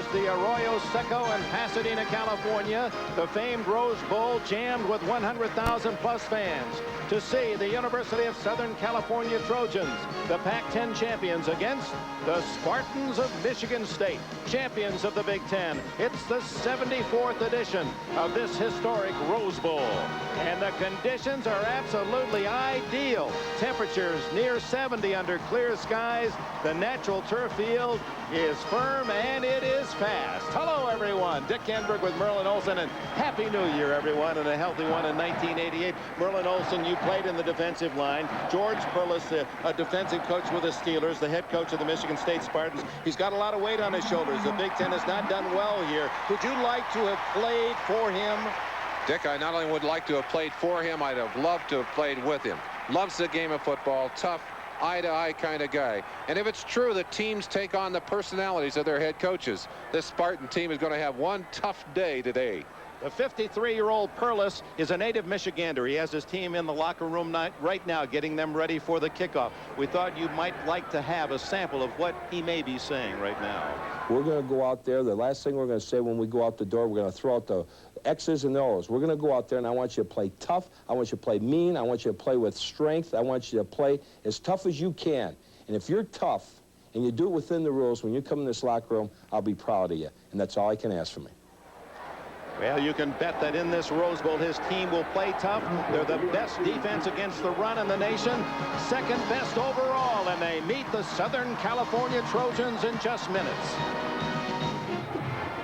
is the Arroyo Seco in Pasadena, California. The famed Rose Bowl jammed with 100,000 plus fans to see the University of Southern California Trojans, the Pac 10 champions, against the Spartans of Michigan State, champions of the Big Ten. It's the 74th edition of this historic Rose Bowl. And the conditions are absolutely ideal. Temperatures near 70 under clear skies. The natural turf field is firm and it is fast. Hello, everyone. Dick Enberg with Merlin Olsen, and Happy New Year, everyone, and a healthy one in 1988. Merlin Olsen, you played in the defensive line. George Perles, a defensive coach with the Steelers, the head coach of the Michigan State Spartans. He's got a lot of weight on his shoulders. The Big Ten has not done well here. Would you like to have played for him? Dick, I not only would like to have played for him, I'd have loved to have played with him. Loves the game of football, tough, eye-to-eye kind of guy. And if it's true that teams take on the personalities of their head coaches, this Spartan team is going to have one tough day today. The 53-year-old Perles is a native Michigander. He has his team in the locker room right now, getting them ready for the kickoff. We thought you might like to have a sample of what he may be saying right now. We're going to go out there. The last thing we're going to say when we go out the door, we're going to throw out the X's and O's. We're going to go out there, and I want you to play tough. I want you to play mean. I want you to play with strength. I want you to play as tough as you can. And if you're tough and you do it within the rules, when you come in this locker room, I'll be proud of you. And that's all I can ask from you. Well, you can bet that in this Rose Bowl, his team will play tough. They're the best defense against the run in the nation, second best overall, and they meet the Southern California Trojans in just minutes.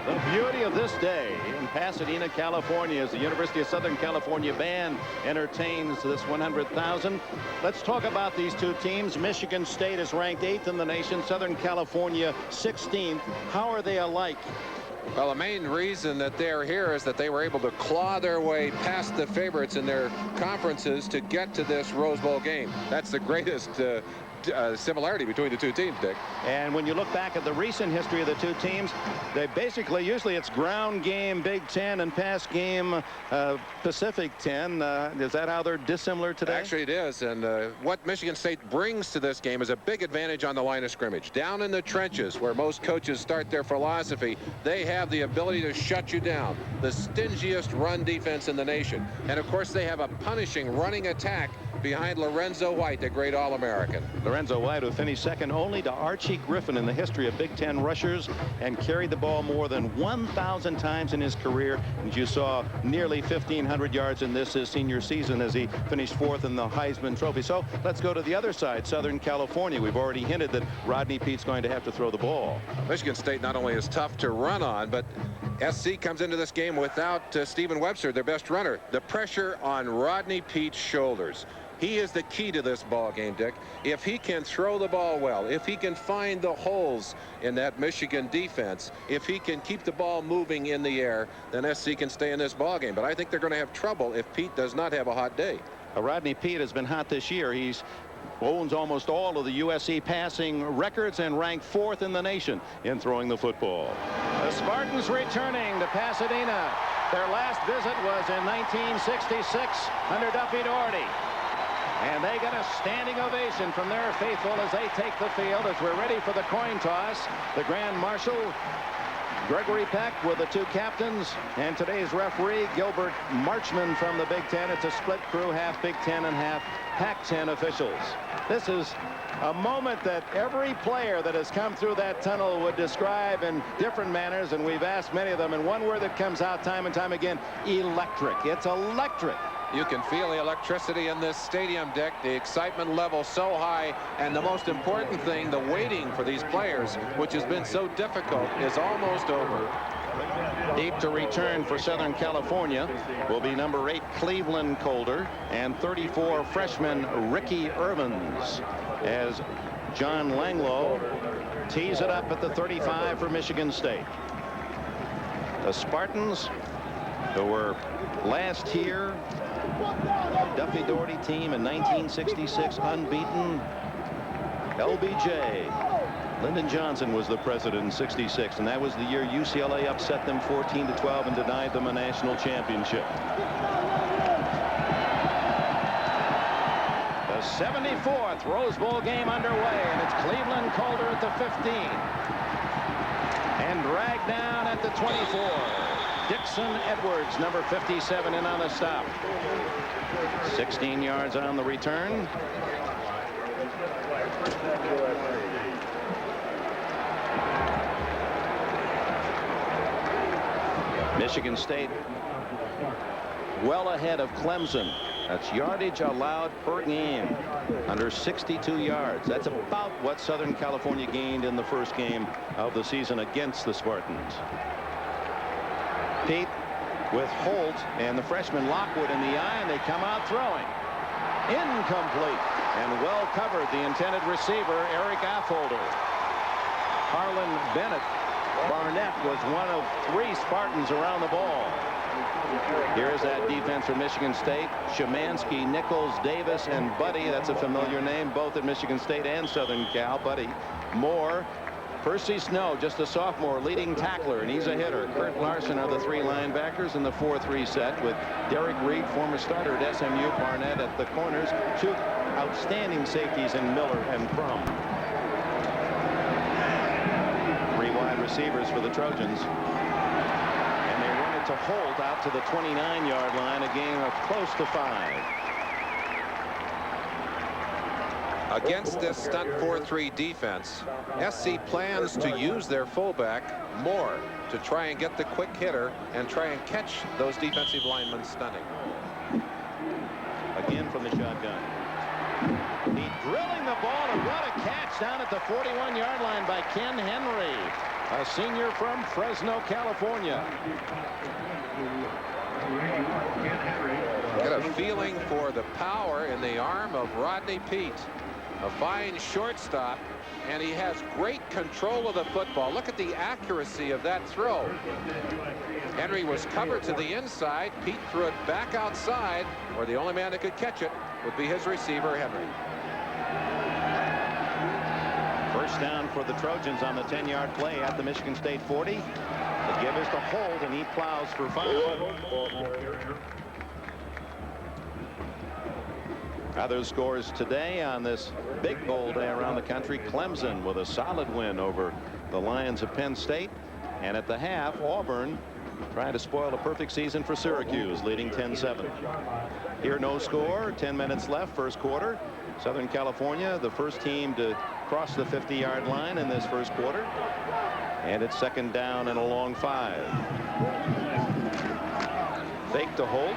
The beauty of this day in Pasadena, California, as the University of Southern California band entertains this 100,000. Let's talk about these two teams. Michigan State is ranked 8th in the nation, Southern California 16th. How are they alike? Well, the main reason that they're here is that they were able to claw their way past the favorites in their conferences to get to this Rose Bowl game. That's the greatest similarity between the two teams, Dick. And when you look back at the recent history of the two teams, they basically, usually it's ground game Big Ten and pass game Pacific 10. Is that how they're dissimilar today? Actually, it is. And what Michigan State brings to this game is a big advantage on the line of scrimmage. Down in the trenches, where most coaches start their philosophy, they have the ability to shut you down. The stingiest run defense in the nation. And, of course, they have a punishing running attack behind Lorenzo White, the great All-American. Lorenzo White, who finished second only to Archie Griffin in the history of Big Ten rushers and carried the ball more than 1,000 times in his career. And you saw nearly 1,500 yards in this his senior season as he finished 4th in the Heisman Trophy. So let's go to the other side, Southern California. We've already hinted that Rodney Peete's going to have to throw the ball. Michigan State not only is tough to run on, but SC comes into this game without Stephen Webster, their best runner. The pressure on Rodney Peete's shoulders. He is the key to this ball game, Dick. If he can throw the ball well, if he can find the holes in that Michigan defense, if he can keep the ball moving in the air, then SC can stay in this ball game. But I think they're going to have trouble if Peete does not have a hot day. Rodney Peete has been hot this year. He's owns almost all of the USC passing records and ranked 4th in the nation in throwing the football. The Spartans returning to Pasadena. Their last visit was in 1966 under Duffy Doherty. And they get a standing ovation from their faithful as they take the field as we're ready for the coin toss. The Grand Marshal, Gregory Peck, with the two captains, and today's referee, Gilbert Marchman from the Big Ten. It's a split crew, half Big Ten and half Pac 10 officials. This is a moment that every player that has come through that tunnel would describe in different manners, and we've asked many of them, and one word that comes out time and time again: electric. It's electric. You can feel the electricity in this stadium, Dick. The excitement level so high, and the most important thing, the waiting for these players, which has been so difficult, is almost over. Deep to return for Southern California will be number 8 Cleveland Colder and 34 freshman Ricky Irvins, as John Langlow tees it up at the 35 for Michigan State. The Spartans, who were last here, Duffy Doherty team in 1966, unbeaten. LBJ. Lyndon Johnson was the president in '66, and that was the year UCLA upset them 14-12 and denied them a national championship. The 74th Rose Bowl game underway, and it's Cleveland Colder at the 15. and dragged down at the 24. Dixon Edwards, number 57, in on the stop. 16 yards on the return. Michigan State well ahead of Clemson. That's yardage allowed per game, under 62 yards. That's about what Southern California gained in the first game of the season against the Spartans. Peete with Holt and the freshman Lockwood in the eye, and they come out throwing. Incomplete, and well covered the intended receiver, Eric Affolter. Harlan Bennett Barnett was one of 3 Spartans around the ball. Here's that defense for Michigan State. Szymanski, Nichols, Davis, and Buddy. That's a familiar name, both at Michigan State and Southern Cal. Buddy Moore. Percy Snow, just a sophomore, leading tackler, and he's a hitter. Kurt Larson are the 3 linebackers in the 4-3 set, with Derek Reed, former starter at SMU, Barnett at the corners. 2 outstanding safeties in Miller and Crum. 3 wide receivers for the Trojans. And they run it to Holt out to the 29-yard line, a gain of close to 5. Against this stunt 4-3 defense, SC plans to use their fullback more to try and get the quick hitter and try and catch those defensive linemen stunning. Again from the shotgun. He drilling the ball, and what a catch down at the 41-yard line by Ken Henry, a senior from Fresno, California. Get a feeling for the power in the arm of Rodney Peete. A fine shortstop, and he has great control of the football. Look at the accuracy of that throw. Henry was covered to the inside. Peete threw it back outside, where the only man that could catch it would be his receiver, Henry. First down for the Trojans on the 10-yard play at the Michigan State 40. The give is to Holt, and he plows for 5. Other scores today on this big bowl day around the country. Clemson with a solid win over the Lions of Penn State. And at the half, Auburn trying to spoil a perfect season for Syracuse, leading 10-7. Here, no score, 10 minutes left, first quarter. Southern California, the first team to cross the 50-yard line in this first quarter. And it's second down and a long 5. Fake to Holt.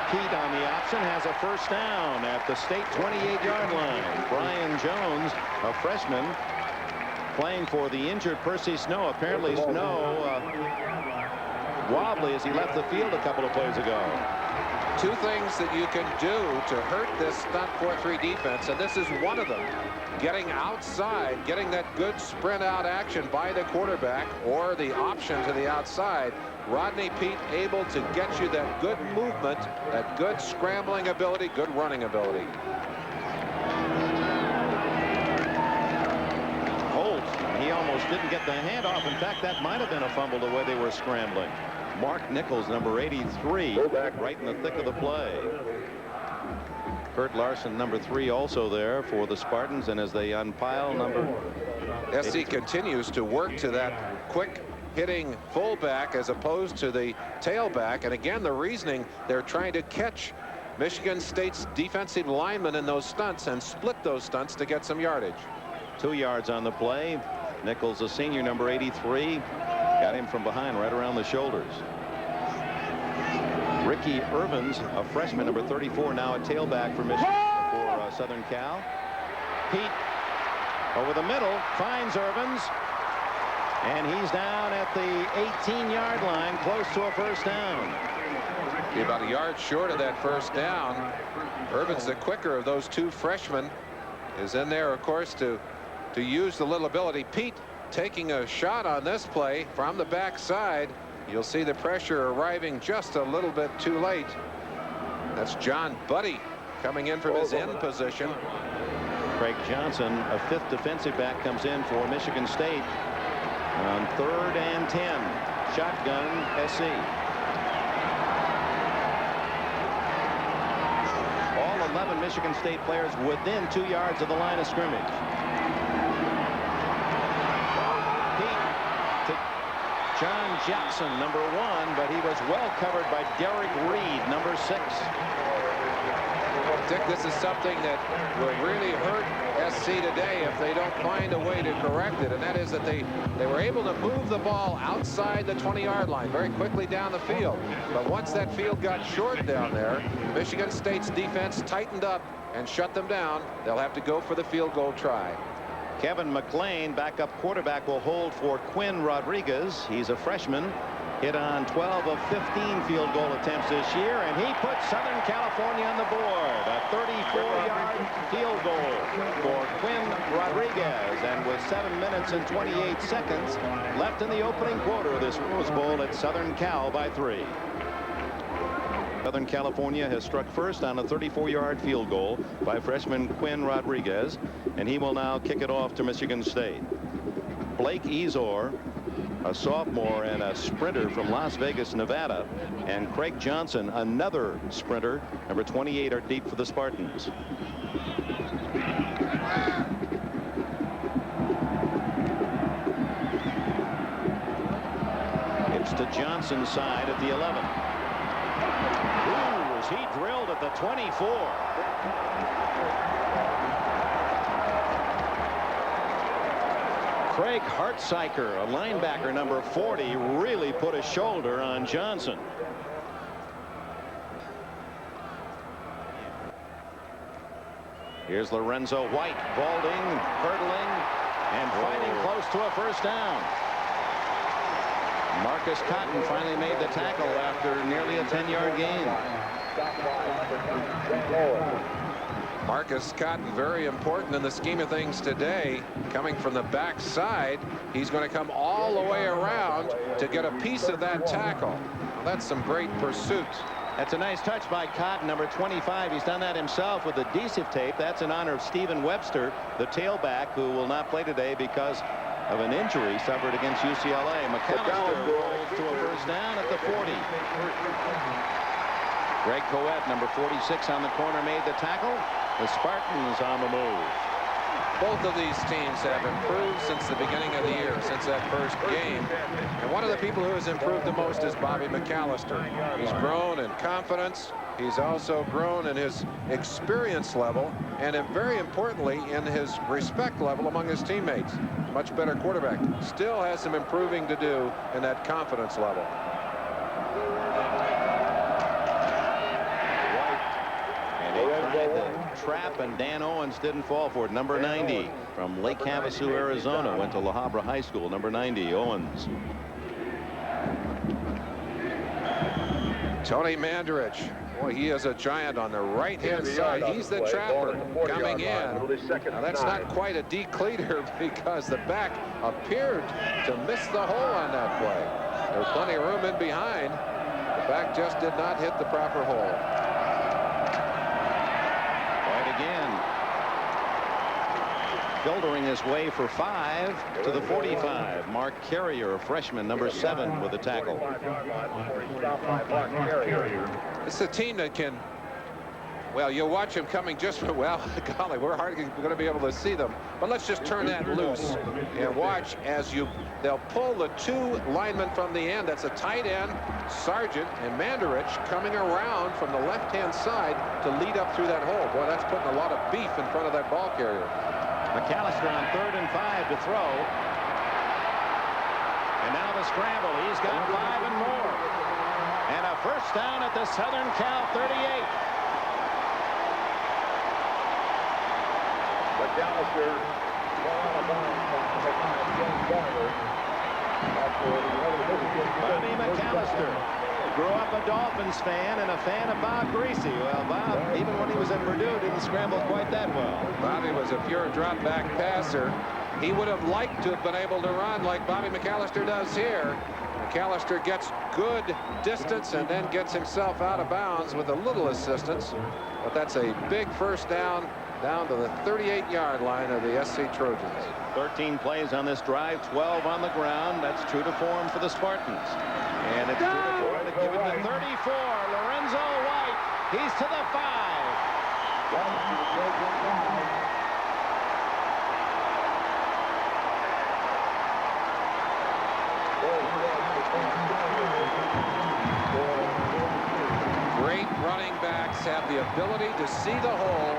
Peete on the option has a first down at the state 28-yard line. Brian Jones, a freshman, playing for the injured Percy Snow. Apparently Snow wobbly as he left the field a couple of plays ago. 2 things that you can do to hurt this stunt 4-3 defense, and this is one of them. Getting outside, getting that good sprint out action by the quarterback, or the option to the outside. Rodney Peete able to get you that good movement, that good scrambling ability, good running ability. Holt, he almost didn't get the handoff. In fact, that might have been a fumble the way they were scrambling. Mark Nichols, number 83, right in the thick of the play. Kurt Larson, number 3, also there for the Spartans, and as they unpile number SC continues to work to that quick hitting fullback as opposed to the tailback. And again, the reasoning, they're trying to catch Michigan State's defensive linemen in those stunts and split those stunts to get some yardage. 2 yards on the play. Nichols, a senior, number 83, got him from behind right around the shoulders. Ricky Irvins, a freshman, number 34, now a tailback for Michigan for Southern Cal. Peete over the middle finds Irvins, and he's down at the 18-yard line, close to a first down. Be about a yard short of that first down. Irvins, the quicker of those 2 freshmen, is in there, of course, to use the little ability. Peete taking a shot on this play from the backside. You'll see the pressure arriving just a little bit too late. That's John Buddy coming in from his end position. Craig Johnson, a 5th defensive back, comes in for Michigan State on 3rd and 10. Shotgun, SC. All 11 Michigan State players within 2 yards of the line of scrimmage. Peete Jackson, number 1, but he was well covered by Derek Reed, number 6. Dick, this is something that will really hurt SC today if they don't find a way to correct it, and that is that they were able to move the ball outside the 20-yard line very quickly down the field. But once that field got short down there, Michigan State's defense tightened up and shut them down. They'll have to go for the field goal try. Kevin McLean, backup quarterback, will hold for Quinn Rodriguez. He's a freshman. Hit on 12 of 15 field goal attempts this year, and he put Southern California on the board. A 34-yard field goal for Quinn Rodriguez, and with 7 minutes and 28 seconds left in the opening quarter of this Rose Bowl at Southern Cal by 3. Southern California has struck first on a 34-yard field goal by freshman Quinn Rodriguez, and he will now kick it off to Michigan State. Blake Ezor, a sophomore and a sprinter from Las Vegas, Nevada, and Craig Johnson, another sprinter, number 28, are deep for the Spartans. It's to Johnson's side at the 11. Ooh, was he drilled at the 24. Craig Hartsiker, a linebacker, number 40, really put a shoulder on Johnson. Here's Lorenzo White, vaulting, hurdling, and fighting close to a first down. Marcus Cotton finally made the tackle after nearly a 10-yard gain. Marcus Cotton, very important in the scheme of things today. Coming from the backside, he's going to come all the way around to get a piece of that tackle. Well, that's some great pursuit. That's a nice touch by Cotton, number 25. He's done that himself with adhesive tape. That's in honor of Stephen Webster, the tailback, who will not play today because of an injury suffered against UCLA. McAllister rolls to a first down at the 40. Greg Coet, number 46, on the corner, made the tackle. The Spartans on the move. Both of these teams have improved since the beginning of the year, since that first game. And one of the people who has improved the most is Bobby McAllister. He's grown in confidence. He's also grown in his experience level, and very importantly in his respect level among his teammates. Much better quarterback. Still has some improving to do in that confidence level. Trap, and Dan Owens didn't fall for it. Number 90 from Lake Havasu, Arizona, went to La Habra High School. Number 90, Owens. Tony Mandarich. Boy, he is a giant on the right-hand side. He's the trapper coming in. Now, that's not quite a decleater because the back appeared to miss the hole on that play. There's plenty of room in behind. The back just did not hit the proper hole. Filtering his way for 5 to the 45. Mark Carrier, a freshman, number 7, with a tackle. It's a team that can, well, you'll watch them coming just for, well, golly, we're hardly going to be able to see them. But let's just turn that loose and watch as they'll pull the 2 linemen from the end. That's a tight end, Sargent, and Mandarich coming around from the left-hand side to lead up through that hole. Boy, that's putting a lot of beef in front of that ball carrier. McAllister on 3rd and 5 to throw. And now the scramble. He's got 5 and more. And a first down at the Southern Cal 38. McAllister. Bobby McAllister grew up a Dolphins fan and a fan of Bob Greasy. Well, Bob, even when he was at Purdue, didn't scramble quite that well. Bobby was a pure drop back passer. He would have liked to have been able to run like Bobby McAllister does here. McAllister gets good distance and then gets himself out of bounds with a little assistance. But that's a big first down to the 38-yard line of the SC Trojans. 13 plays on this drive, 12 on the ground. That's true to form for the Spartans. And it's true to form to give it to 34. Lorenzo White. He's to the 5. have the ability to see the hole,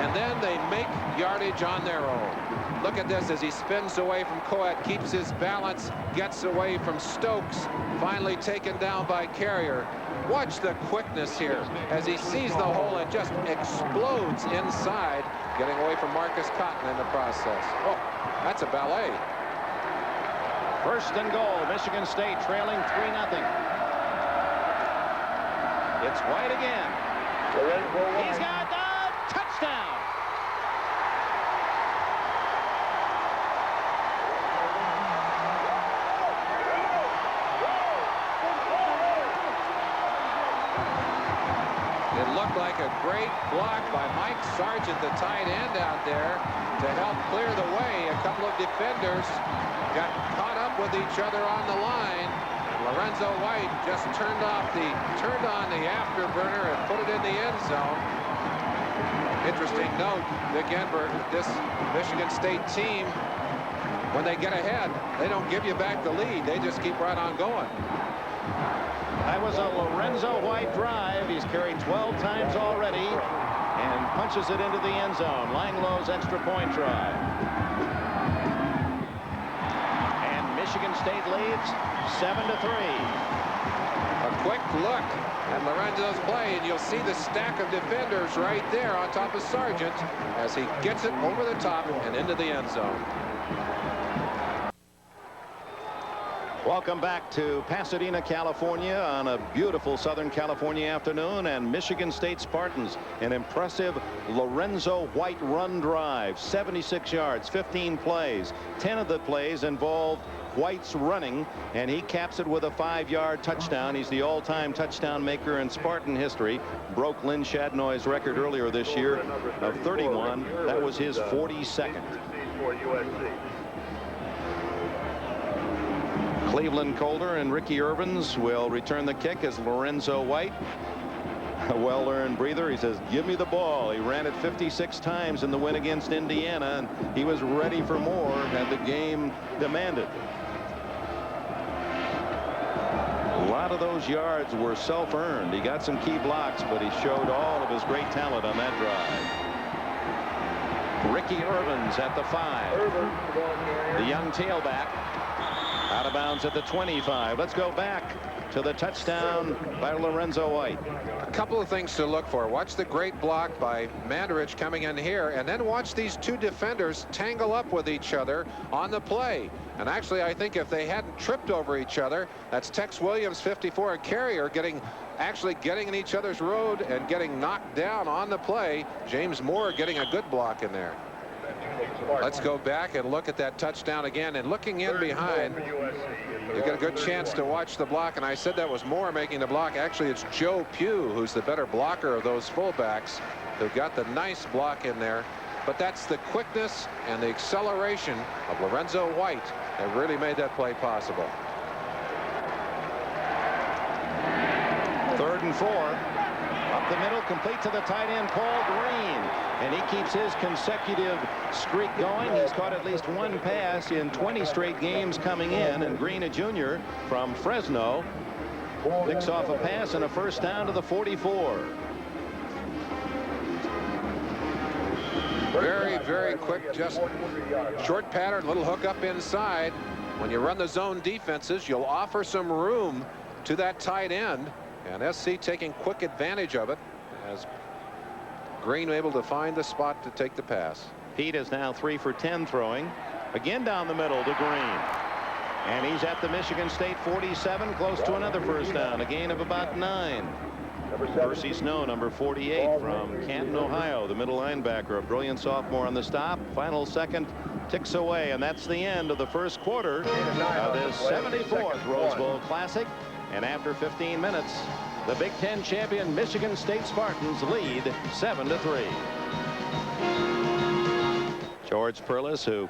and then they make yardage on their own. Look at this as he spins away from Coet, keeps his balance, gets away from Stokes, finally taken down by Carrier. Watch the quickness here as he sees the hole and just explodes inside, getting away from Marcus Cotton in the process. Oh, that's a ballet. First and goal, Michigan State trailing 3-0. It's White again. He's got a touchdown. It looked like a great block by Mike Sargent, the tight end out there, to help clear the way. A couple of defenders got caught up with each other on the line. Lorenzo White just turned on the afterburner and put it in the end zone. Interesting note, Dick Enberg, this Michigan State team, when they get ahead, they don't give you back the lead. They just keep right on going. That was a Lorenzo White drive. He's carried 12 times already and punches it into the end zone. Langlow's extra point try. And Michigan State leads 7-3. A quick look at Lorenzo's play, and you'll see the stack of defenders right there on top of Sargent as he gets it over the top and into the end zone. Welcome back to Pasadena, California on a beautiful Southern California afternoon, and Michigan State Spartans, an impressive Lorenzo White run drive, 76 yards, 15 plays. 10 of the plays involved White's running, and he caps it with a 5-yard touchdown. He's the all-time touchdown maker in Spartan history. Broke Lynn Shadnoy's record earlier this year of 31. That was his 42nd. Cleveland Calder and Ricky Irvins will return the kick as Lorenzo White, a well-earned breather. He says, give me the ball. He ran it 56 times in the win against Indiana, and he was ready for more had the game demanded. A lot of those yards were self-earned. He got some key blocks, but he showed all of his great talent on that drive. Ricky Irvins at the 5. The young tailback. Out of bounds at the 25. Let's go back to the touchdown by Lorenzo White. A couple of things to look for. Watch the great block by Mandarich coming in here, and then watch these two defenders tangle up with each other on the play. And actually, I think if they hadn't tripped over each other, that's Tex Williams, 54, and Carrier actually getting in each other's road and getting knocked down on the play. James Moore getting a good block in there. Let's go back and look at that touchdown again, and looking in behind, you get a good chance to watch the block. And I said that was Moore making the block. Actually, it's Joe Pugh who's the better blocker of those fullbacks, who got the nice block in there. But that's the quickness and the acceleration of Lorenzo White that really made that play possible. 3rd and 4. Up the middle, complete to the tight end, Paul Green. And he keeps his consecutive streak going. He's caught at least one pass in 20 straight games coming in. And Green, a junior from Fresno, picks off a pass and a first down to the 44. Very, very quick, just short pattern, little hook up inside. When you run the zone defenses, you'll offer some room to that tight end. And SC taking quick advantage of it as Green able to find the spot to take the pass. Peete is now 3 for 10 throwing. Again down the middle to Green. And he's at the Michigan State 47, close to another first down, a gain of about 9. Percy Snow, number 48 from Canton, Ohio, the middle linebacker, a brilliant sophomore on the stop. Final second ticks away, and that's the end of the first quarter of this 74th Rose Bowl Classic. And after 15 minutes, the Big Ten champion Michigan State Spartans lead 7-3. George Perles, who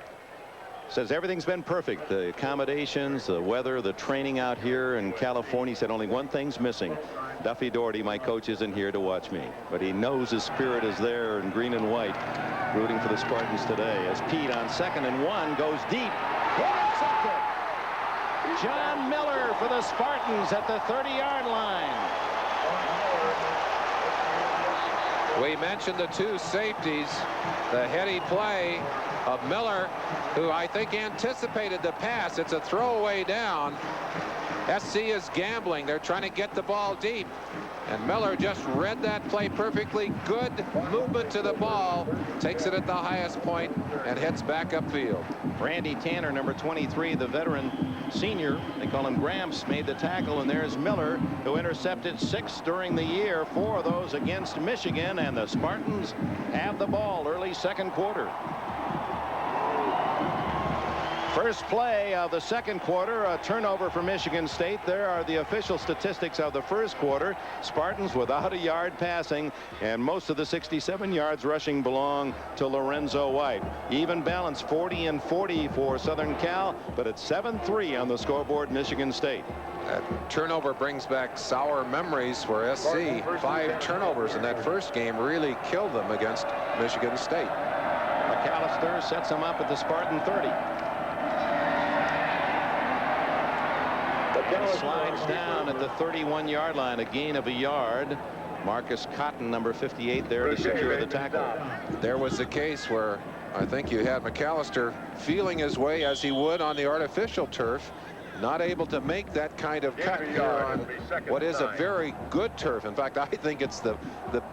says everything's been perfect. The accommodations, the weather, the training out here in California. He said only one thing's missing. Duffy Doherty, my coach, isn't here to watch me. But he knows his spirit is there in green and white, rooting for the Spartans today. As Peete on 2nd and 1 goes deep. Intercepted. John Miller for the Spartans at the 30-yard line. We mentioned the two safeties, the heady play of Miller, who I think anticipated the pass. It's a throwaway down. SC is gambling. They're trying to get the ball deep. And Miller just read that play perfectly. Good movement to the ball. Takes it at the highest point and heads back upfield. Randy Tanner, number 23, the veteran senior, they call him Gramps, made the tackle. And there's Miller, who intercepted 6 during the year, 4 of those against Michigan. And the Spartans have the ball early second quarter. First play of the second quarter, a turnover for Michigan State. There are the official statistics of the first quarter. Spartans without a yard passing, and most of the 67 yards rushing belong to Lorenzo White. Even balance, 40 and 40 for Southern Cal, but it's 7-3 on the scoreboard, Michigan State. That turnover brings back sour memories for SC. 5 turnovers in that first game really killed them against Michigan State. McAllister sets him up at the Spartan 30. And slides down at the 31-yard line, a gain of a yard. Marcus Cotton, number 58, there to secure the tackle. There was a case where I think you had McAllister feeling his way as he would on the artificial turf, not able to make that kind of cut here on what is a very good turf. In fact, I think it's the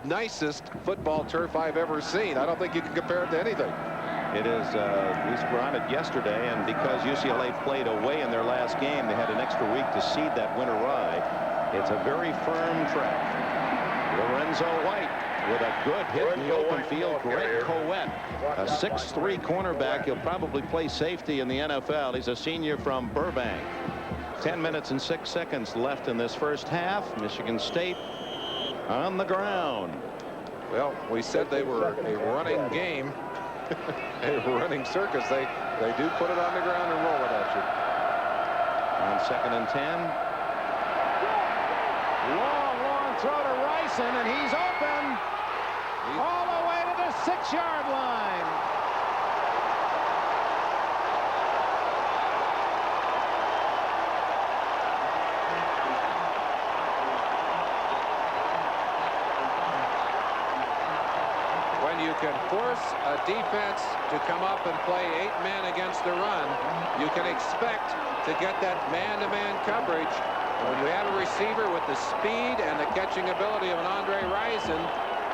nicest football turf I've ever seen. I don't think you can compare it to anything. It is, we were on it yesterday, and because UCLA played away in their last game, they had an extra week to seed that winter rye. It's a very firm track. Lorenzo White with a good hit in the open field. Greg Coet, a 6'3" cornerback. He'll probably play safety in the NFL. He's a senior from Burbank. 10 minutes and 6 seconds left in this first half. Michigan State on the ground. Well, we said they were a running game. A running circus. They do put it on the ground and roll it at you. On 2nd and 10. Long throw to Ryson, and he's open all the way to the 6-yard line. You can force a defense to come up and play 8 men against the run. You can expect to get that man-to-man coverage. When you have a receiver with the speed and the catching ability of an Andre Rison,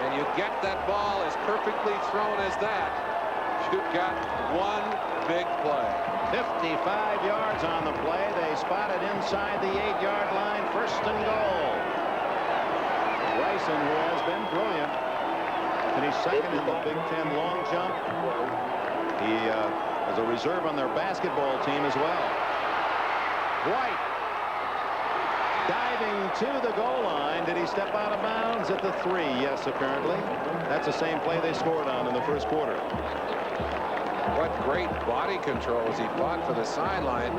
and you get that ball as perfectly thrown as that, you've got one big play. 55 yards on the play. They spotted inside the 8-yard line. 1st and goal. Rison, who has been brilliant. And he's second in the Big Ten long jump. He is a reserve on their basketball team as well. White diving to the goal line. Did he step out of bounds at the 3? Yes, apparently. That's the same play they scored on in the first quarter. What great body control as he fought for the sideline.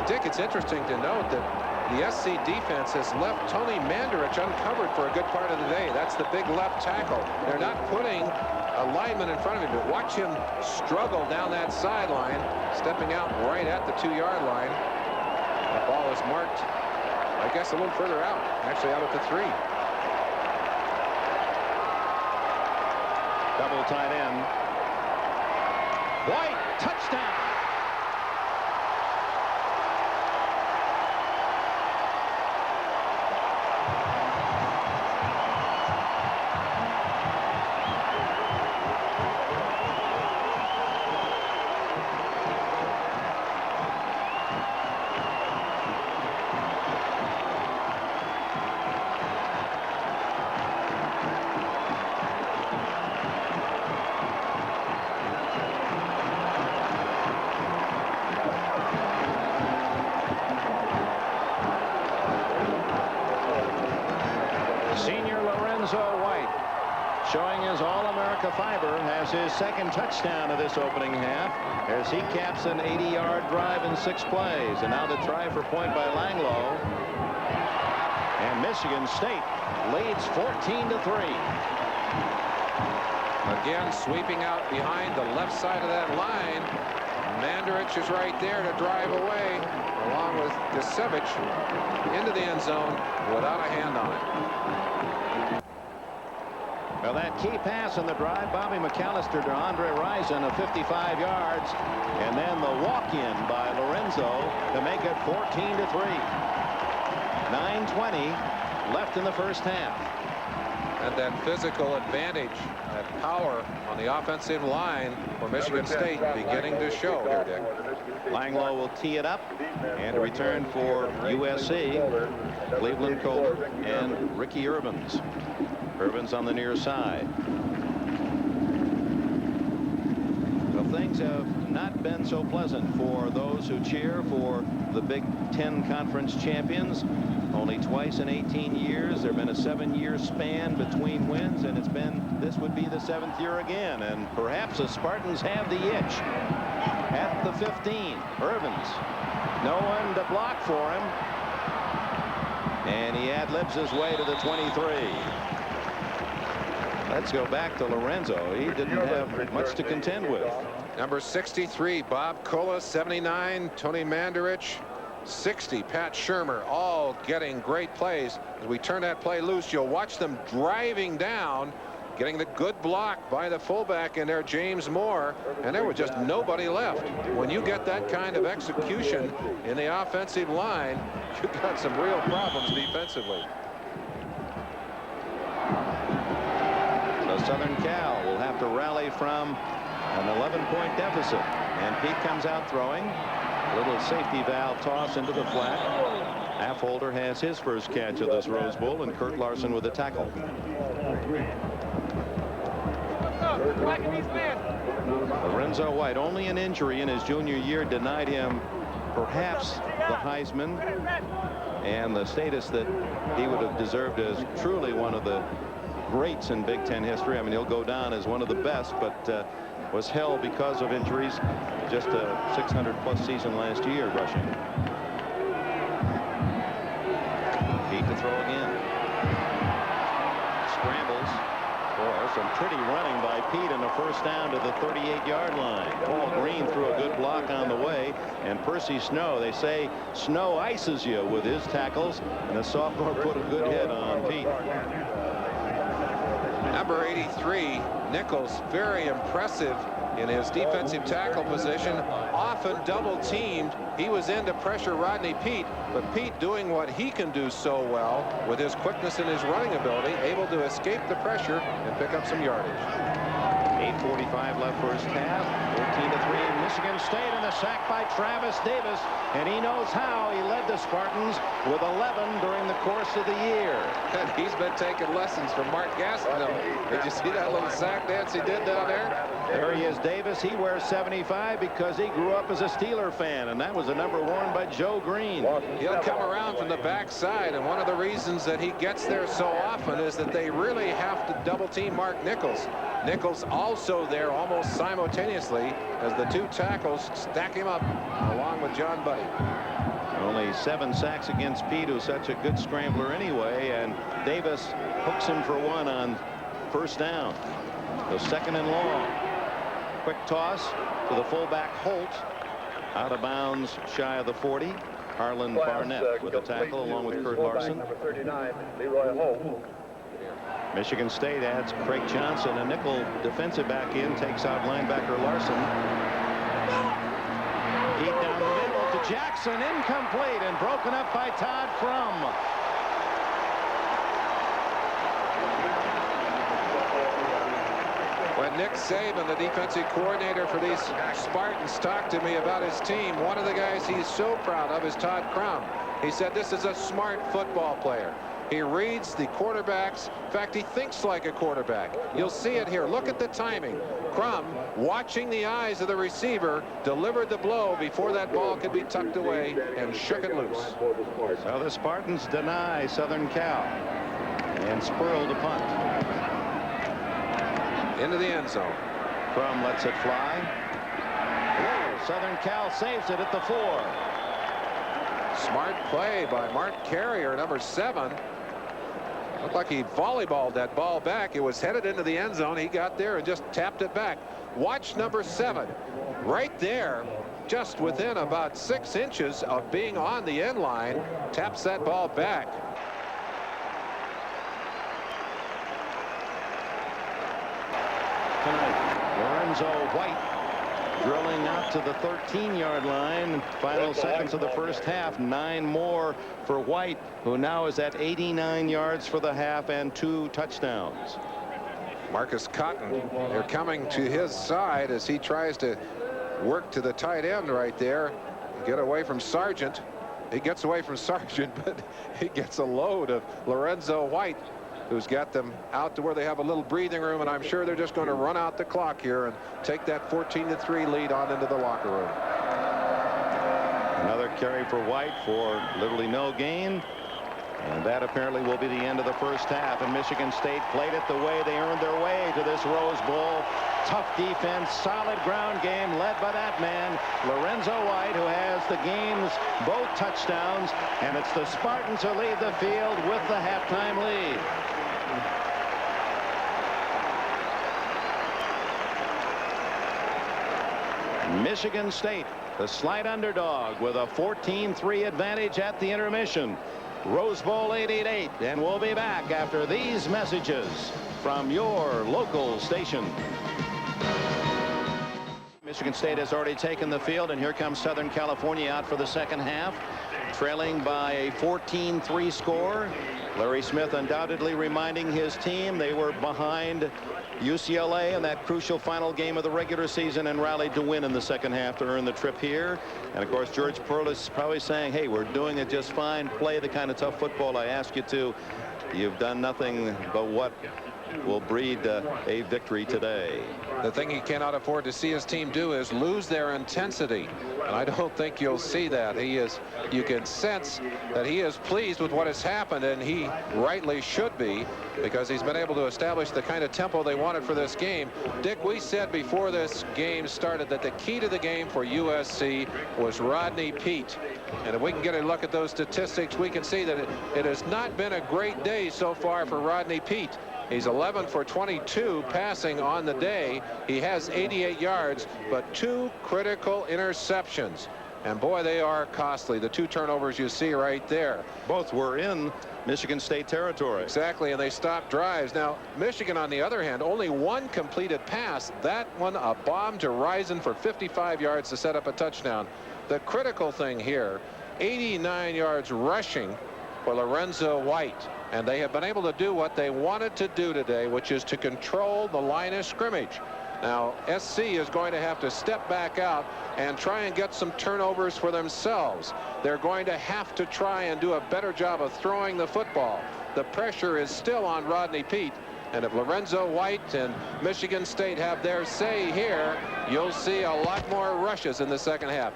Dick, it's interesting to note that the SC defense has left Tony Mandarich uncovered for a good part of the day. That's the big left tackle. They're not putting a lineman in front of him, but watch him struggle down that sideline, stepping out right at the 2-yard line. The ball is marked, I guess, a little further out, actually out at the 3. Double tight end. White, touchdown. Showing his All-America fiber, has his 2nd touchdown of this opening half as he caps an 80-yard drive in 6 plays. And now the try for point by Langloh. And Michigan State leads 14-3. Again, sweeping out behind the left side of that line. Mandarich is right there to drive away, along with Gisevich into the end zone without a hand on it. Well, that key pass in the drive, Bobby McAllister to Andre Rison of 55 yards, and then the walk-in by Lorenzo to make it 14-3. 9:20 left in the first half. And that physical advantage, that power on the offensive line for Michigan State beginning to show here, Dick. Langloh will tee it up, and a return for USC, Cleveland Colbert and Ricky Irvins. Irvins on the near side. Well, things have not been so pleasant for those who cheer for the Big Ten Conference champions. Only twice in 18 years. There have been a 7-year span between wins, and this would be the 7th year again. And perhaps the Spartans have the itch. At the 15, Irvins. No one to block for him. And he ad-libs his way to the 23. Let's go back to Lorenzo. He didn't have much to contend with. Number 63, Bob Cola. 79, Tony Mandarich. 60, Pat Shermer, all getting great plays. As we turn that play loose, you'll watch them driving down, getting the good block by the fullback in there, James Moore, and there was just nobody left. When you get that kind of execution in the offensive line, you've got some real problems defensively. So Southern Cal will have to rally from an 11-point deficit, and Peete comes out throwing. Little safety valve toss into the flat. Affolter has his first catch of this Rose Bowl, and Kurt Larson with a tackle. Lorenzo White, only an injury in his junior year denied him perhaps the Heisman and the status that he would have deserved as truly one of the greats in Big Ten history. I mean, he'll go down as one of the best, but was held because of injuries. Just a 600-plus season last year rushing. Peete to throw again. Scrambles. Boy, some pretty running by Peete in the first down to the 38-yard line. Paul Green threw a good block on the way, and Percy Snow, they say Snow ices you with his tackles, and the sophomore put a good hit on Peete. Number 83, Nichols, very impressive in his defensive tackle position, often double teamed. He was in to pressure Rodney Peete, but Peete doing what he can do so well with his quickness and his running ability, able to escape the pressure and pick up some yardage. 8:45 left first half. 14-3 Michigan State, and the sack by Travis Davis, and he knows how. He led the Spartans with 11 during the course of the year. And he's been taking lessons from Mark Gastineau. Did you see that little sack dance he did down there? There he is, Davis. He wears 75 because he grew up as a Steeler fan, and that was the number worn by Joe Green. He'll come around from the backside, and one of the reasons that he gets there so often is that they really have to double team Mark Nichols. Nichols also there almost simultaneously as the two tackles stack him up along with John Buddy. Only 7 sacks against Peete, who's such a good scrambler anyway, and Davis hooks him for 1 on first down. So 2nd and long. Quick toss to the fullback Holt, out of bounds shy of the 40. Harlan Barnett with a tackle along with Kurt Larson. Number 39, Leroy Holt. Michigan State adds Craig Johnson, a nickel defensive back in, takes out linebacker Larson. Peete down the middle to Jackson, incomplete, and broken up by Todd Crum. When Nick Saban, the defensive coordinator for these Spartans, talked to me about his team, one of the guys he's so proud of is Todd Crum. He said this is a smart football player. He reads the quarterbacks. In fact, he thinks like a quarterback. You'll see it here. Look at the timing. Crum, watching the eyes of the receiver, delivered the blow before that ball could be tucked away and shook it loose. So the Spartans deny Southern Cal, and Perles to punt. Into the end zone. Crum lets it fly. Whoa, Southern Cal saves it at the 4. Smart play by Mark Carrier, number 7. Looked like he volleyballed that ball back. It was headed into the end zone. He got there and just tapped it back. Watch number 7 right there, just within about 6 inches of being on the end line, taps that ball back. Lorenzo White drilling out to the 13-yard line. Final seconds of the first half. 9 more for White, who now is at 89 yards for the half and 2 touchdowns. Marcus Cotton, they're coming to his side as he tries to work to the tight end right there. Get away from Sargent. He gets away from Sargent, but he gets a load of Lorenzo White, who's got them out to where they have a little breathing room, and I'm sure they're just going to run out the clock here and take that 14-3 lead on into the locker room. Another carry for White for literally no gain. And that apparently will be the end of the first half. And Michigan State played it the way they earned their way to this Rose Bowl. Tough defense, solid ground game led by that man, Lorenzo White, who has the game's both touchdowns. And it's the Spartans who lead the field with the halftime lead. Michigan State, the slight underdog, with a 14-3 advantage at the intermission. Rose Bowl 88, and we'll be back after these messages from your local station. Michigan State has already taken the field, and here comes Southern California out for the second half, trailing by a 14-3 score. Larry Smith undoubtedly reminding his team they were behind UCLA in that crucial final game of the regular season and rallied to win in the second half to earn the trip here. And of course, George Perles is probably saying, hey, we're doing it just fine. Play the kind of tough football I ask you to. You've done nothing but what will breed a victory today. The thing he cannot afford to see his team do is lose their intensity, and I don't think you'll see that. You can sense that he is pleased with what has happened, and he rightly should be, because he's been able to establish the kind of tempo they wanted for this game. Dick, we said before this game started that the key to the game for USC was Rodney Peete, and if we can get a look at those statistics, we can see that it has not been a great day so far for Rodney Peete. He's 11 for 22 passing on the day. He has 88 yards, but 2 critical interceptions. And boy, they are costly. The 2 turnovers you see right there. Both were in Michigan State territory. Exactly, and they stopped drives. Now, Michigan, on the other hand, only 1 completed pass. That one, a bomb to Risen for 55 yards to set up a touchdown. The critical thing here, 89 yards rushing for Lorenzo White. And they have been able to do what they wanted to do today, which is to control the line of scrimmage. Now, SC is going to have to step back out and try and get some turnovers for themselves. They're going to have to try and do a better job of throwing the football. The pressure is still on Rodney Peete. And if Lorenzo White and Michigan State have their say here, you'll see a lot more rushes in the second half.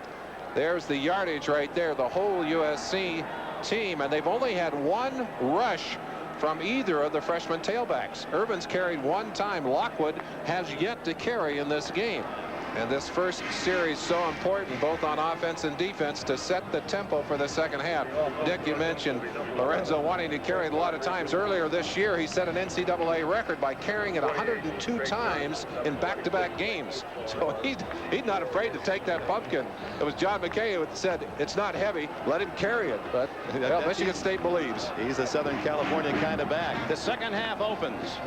There's the yardage right there, the whole USC team, and they've only had 1 rush from either of the freshman tailbacks. Irvin's carried 1 time. Lockwood has yet to carry in this game. And this first series so important, both on offense and defense, to set the tempo for the second half. Dick, you mentioned Lorenzo wanting to carry it a lot of times. Earlier this year, he set an NCAA record by carrying it 102 times in back-to-back games. So he's not afraid to take that pumpkin. It was John McKay who said, it's not heavy, let him carry it. But well, Michigan State believes. He's a Southern California kind of back. The second half opens.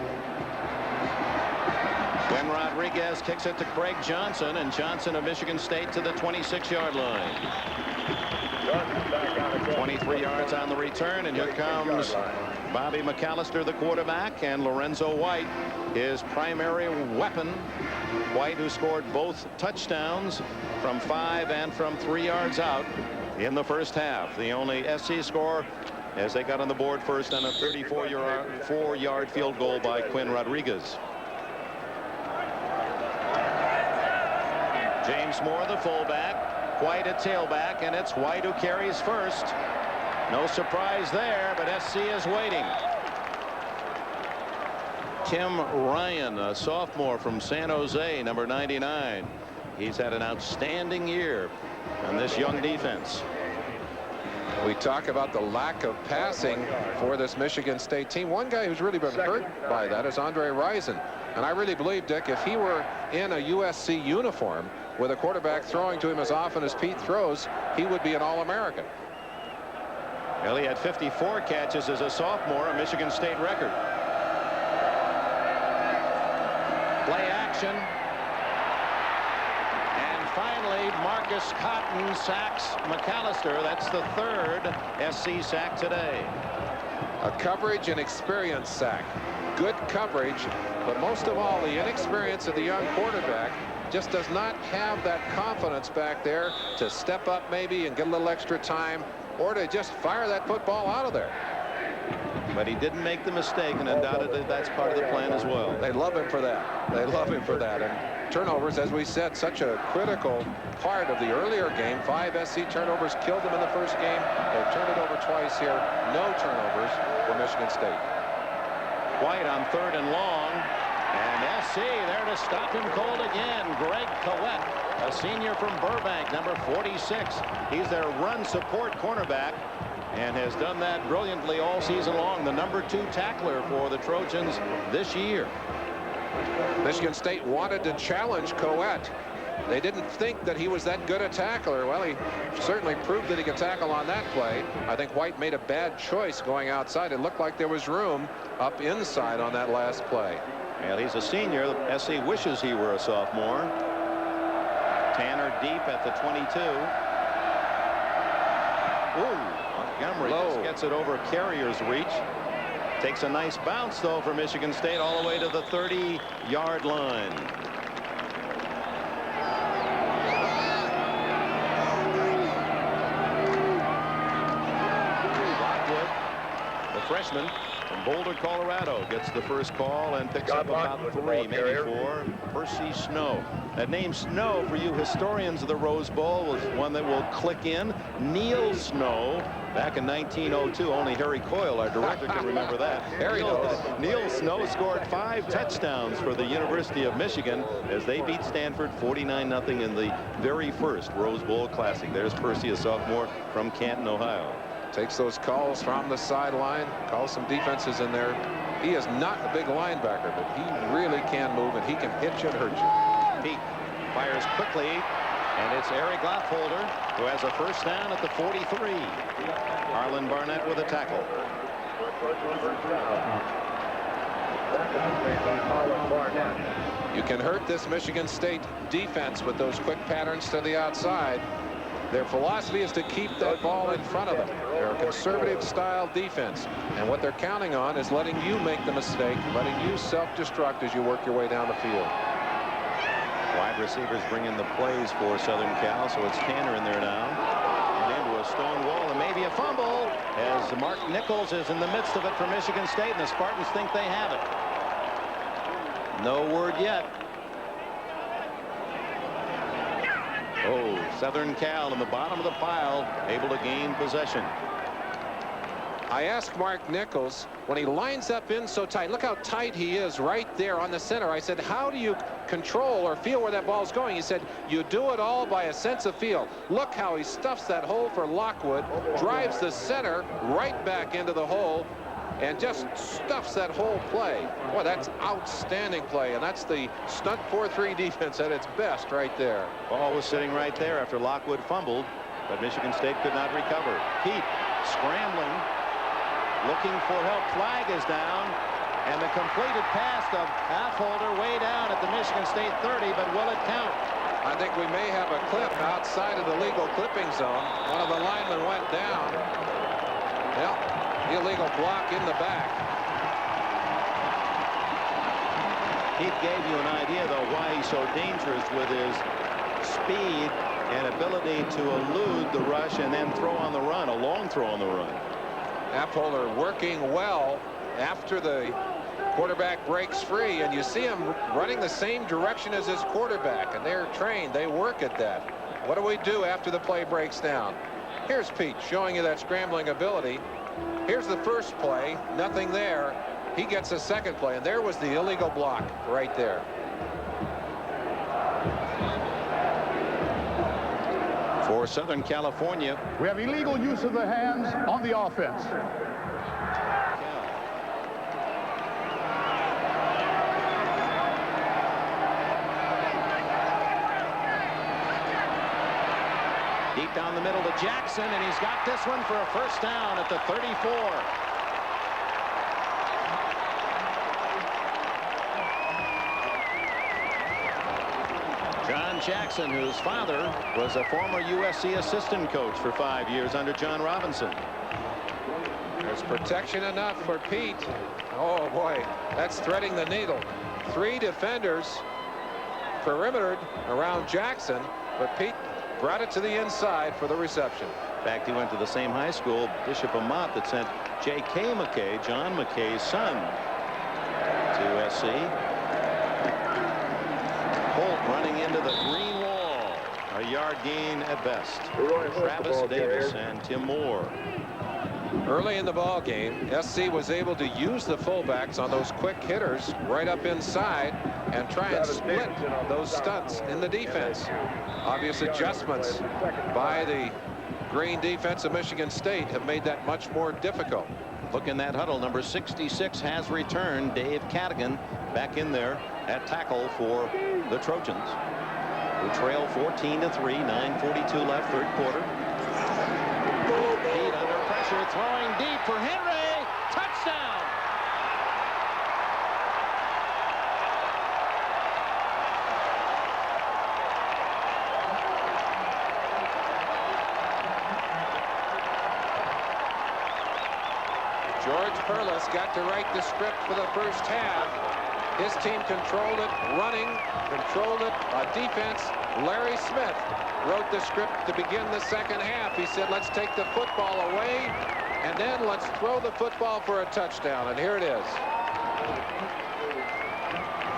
Quinn Rodriguez kicks it to Craig Johnson, and Johnson of Michigan State to the 26-yard line. 23 yards on the return, and here comes Bobby McAllister, the quarterback, and Lorenzo White, his primary weapon. White, who scored both touchdowns from 5 and from 3 yards out in the first half. The only SC score as they got on the board first on a 34-yard field goal by Quinn Rodriguez. James Moore, the fullback, White at tailback, and it's White who carries first. No surprise there, but SC is waiting. Tim Ryan, a sophomore from San Jose, number 99. He's had an outstanding year on this young defense. We talk about the lack of passing for this Michigan State team. One guy who's really been hurt by that is Andre Rison. And I really believe, Dick, if he were in a USC uniform with a quarterback throwing to him as often as Peete throws, he would be an All-American. Well, he had 54 catches as a sophomore, a Michigan State record. Play action. Marcus Cotton sacks McAllister. That's the third SC sack today. A coverage and experience sack. Good coverage, but most of all, the inexperience of the young quarterback just does not have that confidence back there to step up maybe and get a little extra time, or to just fire that football out of there. But he didn't make the mistake, and undoubtedly that's part of the plan as well. They love him for that. They love him for that. And turnovers, as we said, such a critical part of the earlier game. 5 SC turnovers killed them in the first game. They've turned it over twice here. No turnovers for Michigan State. White on 3rd and long, and SC there to stop him cold again. Greg Collette, a senior from Burbank, number 46. He's their run support cornerback and has done that brilliantly all season long. The number 2 tackler for the Trojans this year. Michigan State wanted to challenge Collette. They didn't think that he was that good a tackler. Well, he certainly proved that he could tackle on that play. I think White made a bad choice going outside. It looked like there was room up inside on that last play. Well, he's a senior. SC wishes he were a sophomore. Tanner deep at the 22. Ooh, Montgomery just gets it over Carrier's reach. Takes a nice bounce, though, for Michigan State all the way to the 30-yard line. Freshman from Boulder, Colorado, gets the first call and picks up about 3, maybe 4. Percy Snow. That name Snow, for you historians of the Rose Bowl, was one that will click in. Neil Snow, back in 1902. Only Harry Coyle, our director, can remember that. Neil Snow scored 5 touchdowns for the University of Michigan as they beat Stanford 49-0 in the very first Rose Bowl Classic. There's Percy, a sophomore from Canton, Ohio. Takes those calls from the sideline, calls some defenses in there. He is not a big linebacker, but he really can move, and he can hit you and hurt you. Peete fires quickly, and it's Eric Glattfolder who has a first down at the 43. Harlan Barnett with a tackle. You can hurt this Michigan State defense with those quick patterns to the outside. Their philosophy is to keep that ball in front of them. They're a conservative style defense, and what they're counting on is letting you make the mistake, letting you self-destruct as you work your way down the field. Wide receivers bring in the plays for Southern Cal, so it's Tanner in there now. And into a stone wall, and maybe a fumble as Mark Nichols is in the midst of it for Michigan State, and the Spartans think they have it. No word yet. Oh, Southern Cal in the bottom of the pile, able to gain possession. I asked Mark Nichols, when he lines up in so tight, look how tight he is right there on the center. I said, how do you control or feel where that ball's going? He said, you do it all by a sense of feel. Look how he stuffs that hole for Lockwood, drives the center right back into the hole, and just stuffs that whole play. Boy, that's outstanding play, and that's the stunt 4-3 defense at its best right there. Ball was sitting right there after Lockwood fumbled, but Michigan State could not recover. Peete scrambling, looking for help. Flag is down, and the completed pass of Glattfolder way down at the Michigan State 30, but will it count? I think we may have a clip outside of the legal clipping zone. One of the linemen went down. Well, illegal block in the back. Peete gave you an idea, though, why he's so dangerous with his speed and ability to elude the rush and then throw on the run, a long throw on the run. Glattfolder working well after the quarterback breaks free, and you see him running the same direction as his quarterback, and they're trained. They work at that. What do we do after the play breaks down? Here's Peete showing you that scrambling ability. Here's the first play, nothing there. He gets a second play, and there was the illegal block right there. For Southern California, we have illegal use of the hands on the offense. Deep down the middle to Jackson, and he's got this one for a first down at the 34. John Jackson, whose father was a former USC assistant coach for 5 years under John Robinson. There's protection enough for Peete. Oh boy, that's threading the needle. 3 defenders perimetered around Jackson, but Peete brought it to the inside for the reception. In fact, he went to the same high school, Bishop Amat, that sent J.K. McKay, John McKay's son, to SC. Holt running into the green wall. A yard gain at best. Travis Davis and Tim Moore. Early in the ball game, SC was able to use the fullbacks on those quick hitters right up inside and try and split those stunts in the defense. Obvious adjustments by the green defense of Michigan State have made that much more difficult. Look in that huddle. Number 66 has returned. Dave Cadigan back in there at tackle for the Trojans, who trail 14-3. 9:42 left, third quarter. Peete under pressure, throwing deep for Henry. Touchdown. George Perles got to write the script for the first half. His team controlled it, running, controlled it. Defense, Larry Smith wrote the script to begin the second half. He said, let's take the football away, and then let's throw the football for a touchdown. And here it is.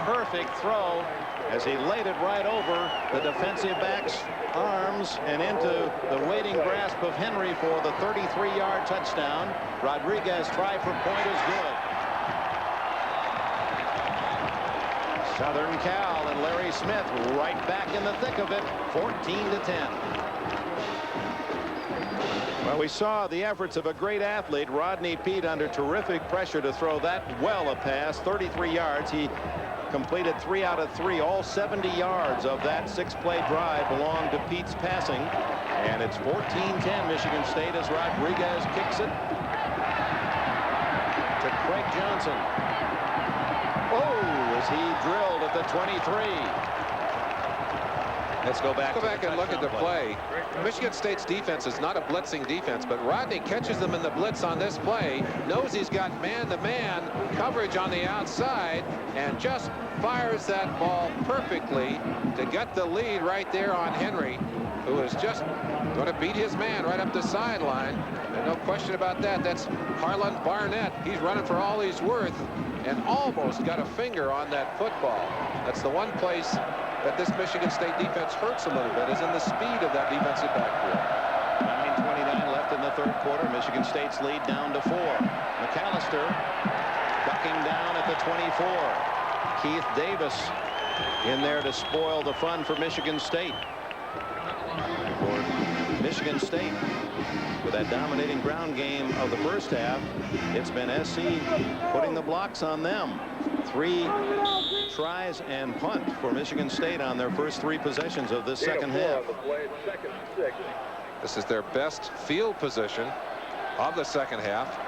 Perfect throw as he laid it right over the defensive back's arms and into the waiting grasp of Henry for the 33-yard touchdown. Rodriguez try for point is good. Southern Cal and Larry Smith right back in the thick of it, 14-10. Well, we saw the efforts of a great athlete, Rodney Peete, under terrific pressure to throw that well a pass, 33 yards. He completed 3 out of 3. All 70 yards of that 6-play drive belonged to Pete's passing. And it's 14-10 Michigan State as Rodriguez kicks it to Craig Johnson. Oh, as he drilled at the 23. Let's go back and look at the play. Michigan State's defense is not a blitzing defense, but Rodney catches them in the blitz on this play, knows he's got man-to-man coverage on the outside, and just fires that ball perfectly to get the lead right there on Henry, who is just going to beat his man right up the sideline. And no question about that. That's Harlan Barnett. He's running for all he's worth and almost got a finger on that football. That's the one place that this Michigan State defense hurts a little bit, is in the speed of that defensive backfield. 9:29 left in the third quarter. Michigan State's lead down to 4. McAllister ducking down at the 24. Keith Davis in there to spoil the fun for Michigan State. For Michigan State, with that dominating ground game of the first half, it's been SC putting the blocks on them. 3 tries and punt for Michigan State on their first 3 possessions of this second half. This is their best field position of the second half.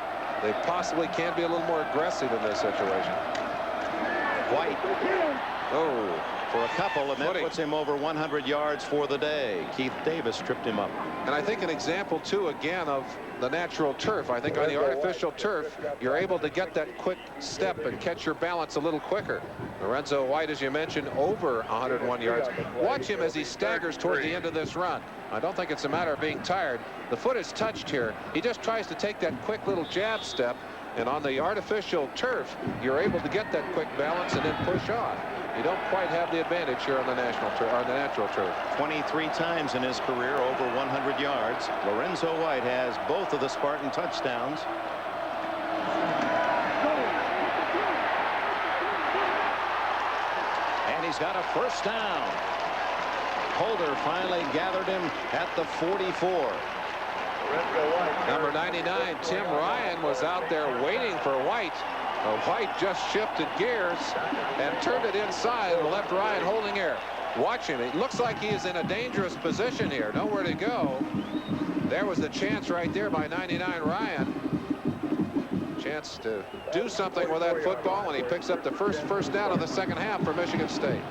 They possibly can be a little more aggressive in this situation. White. Oh, for a couple, and that puts him over 100 yards for the day. Keith Davis tripped him up. And I think an example, too, again, of the natural turf. I think on the artificial turf, you're able to get that quick step and catch your balance a little quicker. Lorenzo White, as you mentioned, over 101 yards. Watch him as he staggers toward the end of this run. I don't think it's a matter of being tired. The foot is touched here. He just tries to take that quick little jab step. And on the artificial turf, you're able to get that quick balance and then push on. You don't quite have the advantage here on the national turf, or the natural turf. 23 times in his career over 100 yards. Lorenzo White has both of the Spartan touchdowns. And he's got a first down. Holder finally gathered him at the 44. Number 99, Tim Ryan, was out there waiting for White. White just shifted gears and turned it inside and left Ryan holding air. Watch him. It looks like he is in a dangerous position here. Nowhere to go. There was the chance right there by 99 Ryan. Chance to do something with that football, and he picks up the first down of the second half for Michigan State.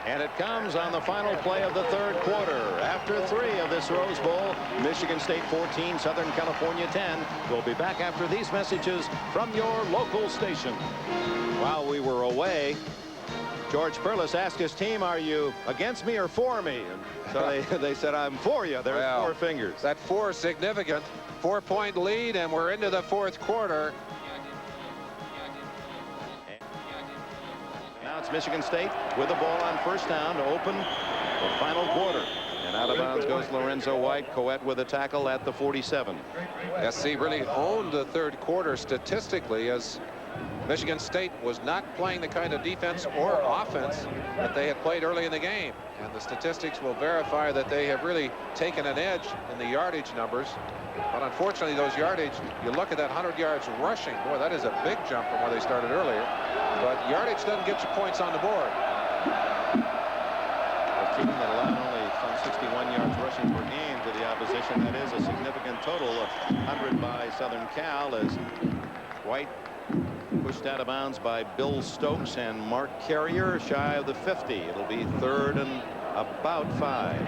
And it comes on the final play of the third quarter. After 3 of this Rose Bowl, Michigan State 14, Southern California 10. We'll be back after these messages from your local station. While we were away, George Perles asked his team, are you against me or for me? And so they said, I'm for you. There's 4 fingers. That 4 is significant. 4-point lead, and we're into the fourth quarter. Now it's Michigan State with the ball on first down to open the final quarter. And out of bounds goes Lorenzo White. Coet with a tackle at the 47. SC really owned the third quarter statistically, as Michigan State was not playing the kind of defense or offense that they had played early in the game. And the statistics will verify that they have really taken an edge in the yardage numbers. But unfortunately, those yardage, you look at that 100 yards rushing, boy, that is a big jump from where they started earlier. But yardage doesn't get you points on the board. A team that allowed only some 61 yards rushing per game to the opposition. That is a significant total of 100 by Southern Cal, as White pushed out of bounds by Bill Stokes and Mark Carrier shy of the 50. It'll be 3rd and about 5.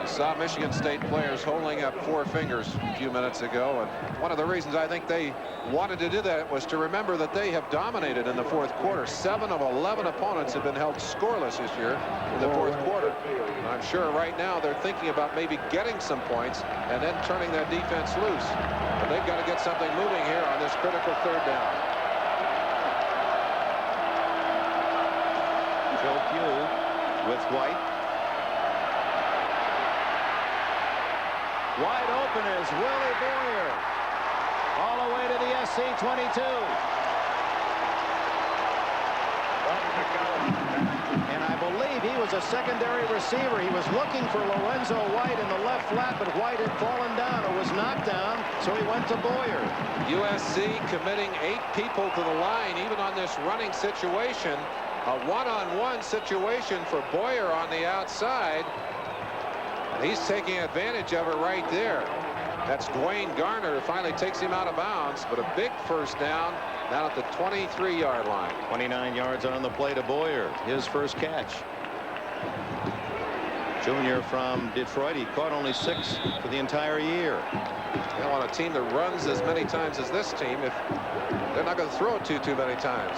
You saw Michigan State players holding up 4 fingers a few minutes ago, and one of the reasons I think they wanted to do that was to remember that they have dominated in the fourth quarter. 7 of 11 opponents have been held scoreless this year in the fourth quarter. And I'm sure right now they're thinking about maybe getting some points and then turning that defense loose. But they've got to get something moving here on this critical 3rd down. Joe Pugh with White. Wide open is Willie Boyer. All the way to the SC 22. And I believe he was a secondary receiver. He was looking for Lorenzo White in the left flat, but White had fallen down or was knocked down, so he went to Boyer. USC committing 8 people to the line, even on this running situation. A one-on-one situation for Boyer on the outside. And he's taking advantage of it right there. That's Dwayne Garner who finally takes him out of bounds, but a big first down now at the 23-yard line. 29 yards on the play to Boyer. His first catch. Junior from Detroit. He caught only 6 for the entire year. You don't want a team that runs as many times as this team if they're not going to throw it too many times.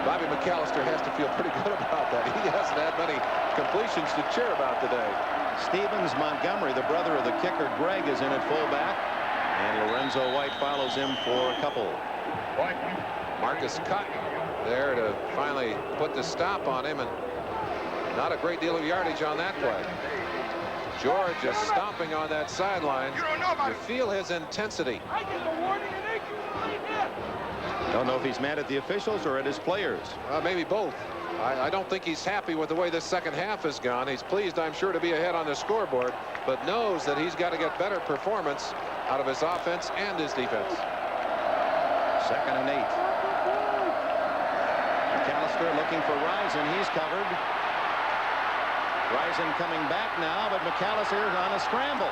Bobby McAllister has to feel pretty good about that. He hasn't had many completions to cheer about today. Stevens Montgomery, the brother of the kicker Greg, is in at fullback, and Lorenzo White follows him for a couple. Marcus Cotton there to finally put the stop on him, and not a great deal of yardage on that play. George is stomping on that sideline. You feel his intensity. Don't know if he's mad at the officials or at his players. Maybe both. I don't think he's happy with the way this second half has gone. He's pleased, I'm sure, to be ahead on the scoreboard, but knows that he's got to get better performance out of his offense and his defense. 2nd and 8. McAllister looking for Risen. He's covered. Risen coming back now, but McAllister on a scramble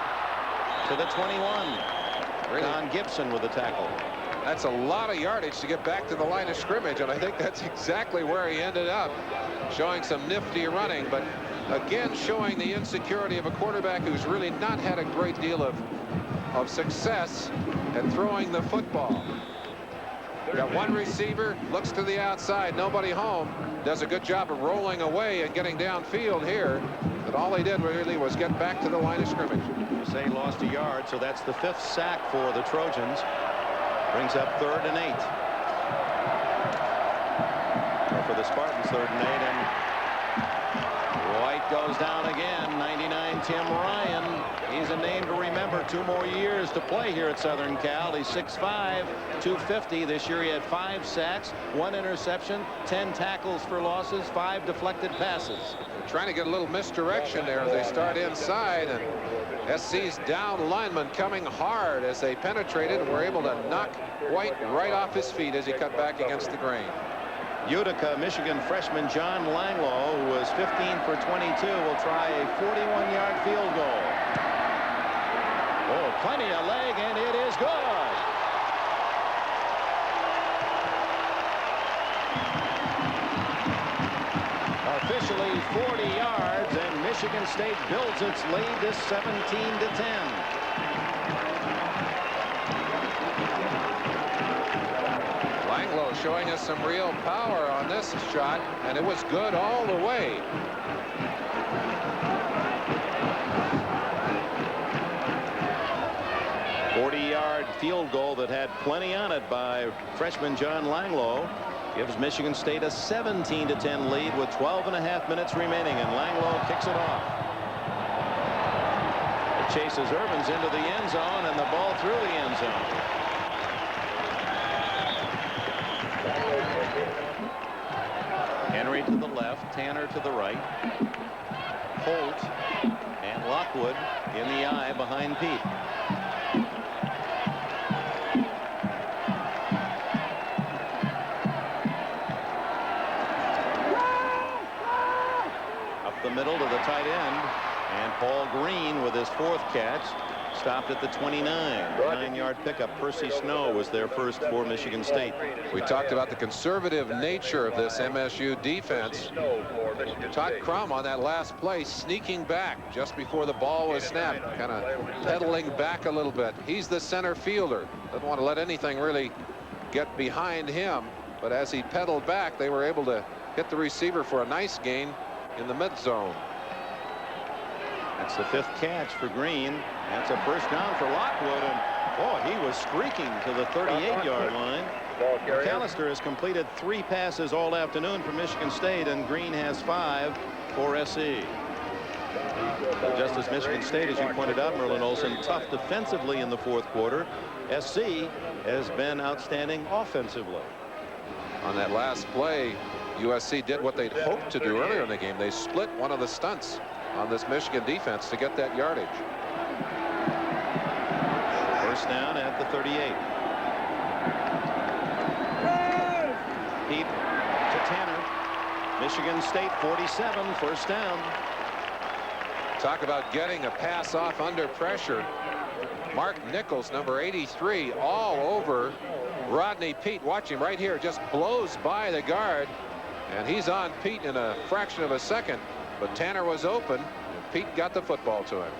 to the 21. Don Gibson with the tackle. That's a lot of yardage to get back to the line of scrimmage, and I think that's exactly where he ended up, showing some nifty running, but again showing the insecurity of a quarterback who's really not had a great deal of success at throwing the football. Got one receiver, looks to the outside, nobody home, does a good job of rolling away and getting downfield here, but all he did really was get back to the line of scrimmage. You say lost a yard, so that's the 5th sack for the Trojans. Brings up 3rd and 8. For the Spartans, 3rd and 8, and White goes down again. 99 Tim Ryan. He's a name to remember. 2 more years to play here at Southern Cal. He's 6'5", 250. This year he had 5 sacks, 1 interception, 10 tackles for losses, 5 deflected passes. They're trying to get a little misdirection there as they start inside, and SC's down linemen coming hard as they penetrated and were able to knock White right off his feet as he cut back against the grain. Utica, Michigan freshman John Langloh, who was 15 for 22, will try a 41-yard field goal. Oh, plenty of leg, and it is good. A officially 40 yards, and Michigan State builds its lead to 17-10. Langloh showing us some real power on this shot, and it was good all the way. .40-yard field goal that had plenty on it by freshman John Langloh gives Michigan State a 17-10 lead with 12.5 minutes remaining, and Langloh kicks it off. It chases Irvins into the end zone, and the ball through the end zone. Henry to the left, Tanner to the right, Holt and Lockwood in the eye behind Peete. The middle to the tight end, and Paul Green with his 4th catch stopped at the 29. 9-yard pickup. Percy Snow was there first for Michigan State. We talked about the conservative nature of this MSU defense. Todd Crum on that last play sneaking back just before the ball was snapped, kind of pedaling back a little bit. He's the center fielder, doesn't want to let anything really get behind him, but as he pedaled back, they were able to hit the receiver for a nice gain in the mid zone. That's the 5th catch for Green. That's a first down for Lockwood, and boy, he was streaking to the 38-yard line. McAllister has completed 3 passes all afternoon for Michigan State, and Green has 5 for SC. Just as Michigan State, as you pointed out, Merlin Olsen, tough defensively in the 4th quarter, SC has been outstanding offensively. On that last play, USC did what they'd hoped to do earlier in the game. They split one of the stunts on this Michigan defense to get that yardage. First down at the 38. Peete to Tanner. Michigan State 47, first down. Talk about getting a pass off under pressure. Mark Nichols, number 83, all over Rodney Peete. Watch him right here, just blows by the guard, and he's on Peete in a fraction of a second. But Tanner was open, and Peete got the football to him.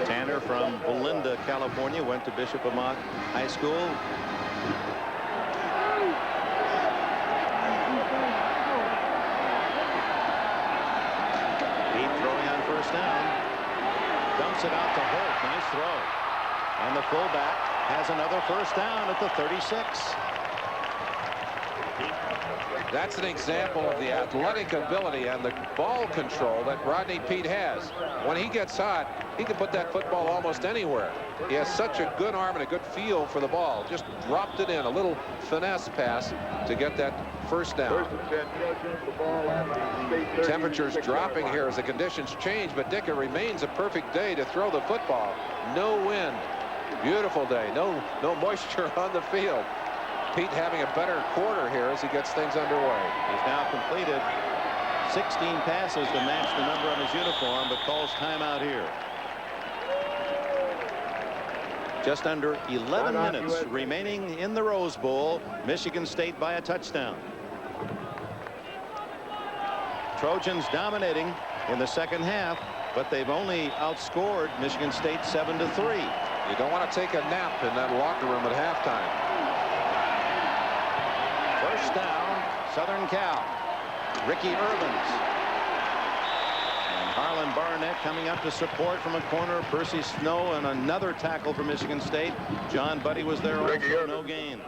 Tanner from Belinda, California, went to Bishop Amat High School. Peete throwing on first down. Dumps it out to Holt. Nice throw. And the fullback has another first down at the 36. That's an example of the athletic ability and the ball control that Rodney Peete has. When he gets hot, he can put that football almost anywhere. He has such a good arm and a good feel for the ball. Just dropped it in, a little finesse pass to get that first down. Temperatures dropping here as the conditions change, but Dick, it remains a perfect day to throw the football. No wind. Beautiful day. No moisture on the field. Peete having a better quarter here as he gets things underway. He's now completed 16 passes to match the number on his uniform, but calls timeout here. Just under 11 minutes remaining in the Rose Bowl. Michigan State by a touchdown. Trojans dominating in the second half, but they've only outscored Michigan State 7-3. You don't want to take a nap in that locker room at halftime. First down, Southern Cal. Ricky Irvins. And Harlan Barnett coming up to support from a corner. Percy Snow and another tackle for Michigan State. John Buddy was there also, no gain.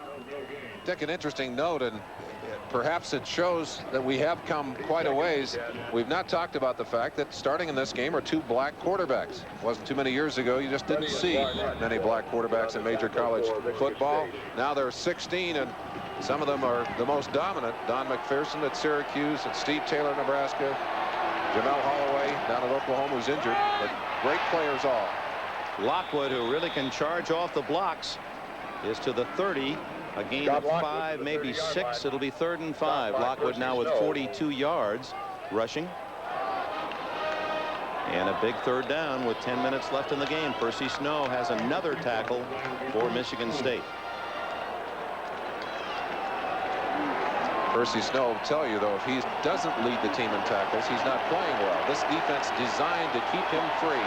Dick, an interesting note, and perhaps it shows that we have come quite a ways. We've not talked about the fact that starting in this game are 2 black quarterbacks. It wasn't too many years ago. You just didn't see many black quarterbacks in major college football. Now there are 16, and some of them are the most dominant. Don McPherson at Syracuse, and Steve Taylor, Nebraska. Jamel Holloway down at Oklahoma, who's injured, but great players all. Lockwood, who really can charge off the blocks, is to the 30. A gain of 5, maybe 6. It'll be 3rd and 5. Lockwood now with 42 yards rushing. And a big third down with 10 minutes left in the game. Percy Snow has another tackle for Michigan State. Percy Snow will tell you, though, if he doesn't lead the team in tackles, he's not playing well. This defense designed to keep him free.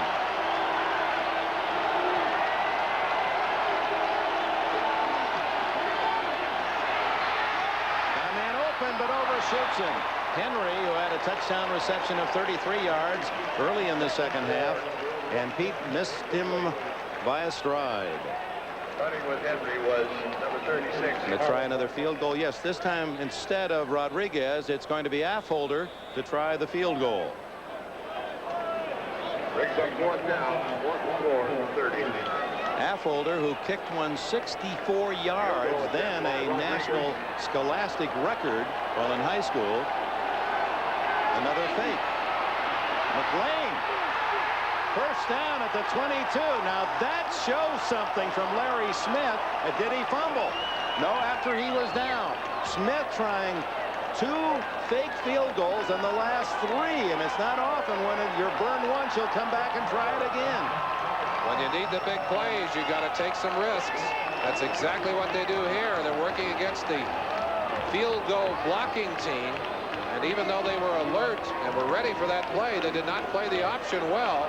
Got a man open, but overshoots him. Henry, who had a touchdown reception of 33 yards early in the second half, and Peete missed him by a stride. Running with Henry was number 36. Going to try another field goal. Yes, this time instead of Rodriguez, it's going to be Affolter to try the field goal. Brings up fourth down, 4 and 30. Affolter, who kicked one 64 yards, then a national scholastic record while in high school. Another fake. McLean. First down at the 22. Now that shows something from Larry Smith. Did he fumble? No, after he was down. Smith trying 2 fake field goals in the last 3, and it's not often when you're burned once you'll come back and try it again. When you need the big plays, you got to take some risks. That's exactly what they do here. They're working against the field goal blocking team, and even though they were alert and were ready for that play, they did not play the option well.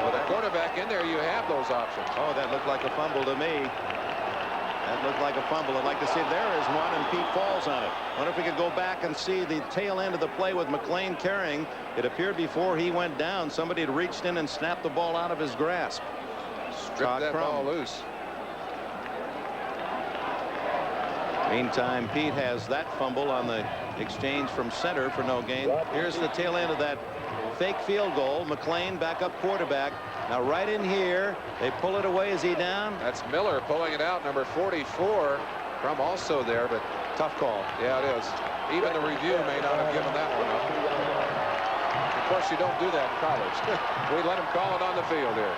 With a quarterback in there, you have those options. Oh, that looked like a fumble to me. That looked like a fumble. I'd like to see there is one, and Peete falls on it. Wonder if we could go back and see the tail end of the play with McLean carrying. It appeared before he went down, somebody had reached in and snapped the ball out of his grasp. Stripped that ball loose. Meantime, Peete has that fumble on the exchange from center for no gain. Here's the tail end of that fake field goal. McLean, backup quarterback. Now right in here, they pull it away. Is he down? That's Miller pulling it out, number 44. Crum also there, but tough call. Yeah, it is. Even the review may not have given that one up. Of course, you don't do that in college. We let him call it on the field here.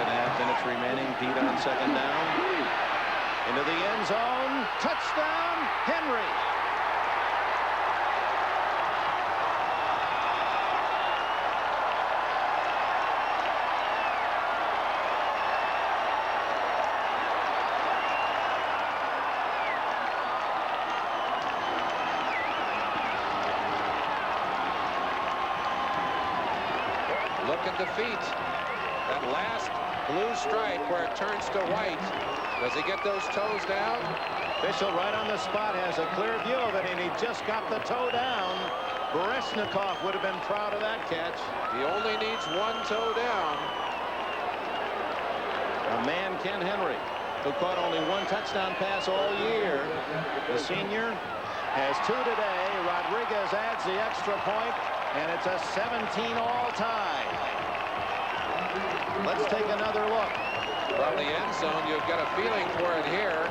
8.5 minutes remaining. Peete on second down. Into the end zone. Touchdown, Henry. Look at the feet. That last blue stripe where it turns to white. Does he get those toes down? Official right on the spot has a clear view of it, and he just got the toe down. Bereshnikov would have been proud of that catch. He only needs one toe down. A man, Ken Henry, who caught only 1 touchdown pass all year. The senior has 2 today. Rodriguez adds the extra point, and it's a 17-all tie. Let's take another look. From the end zone, you've got a feeling for it here.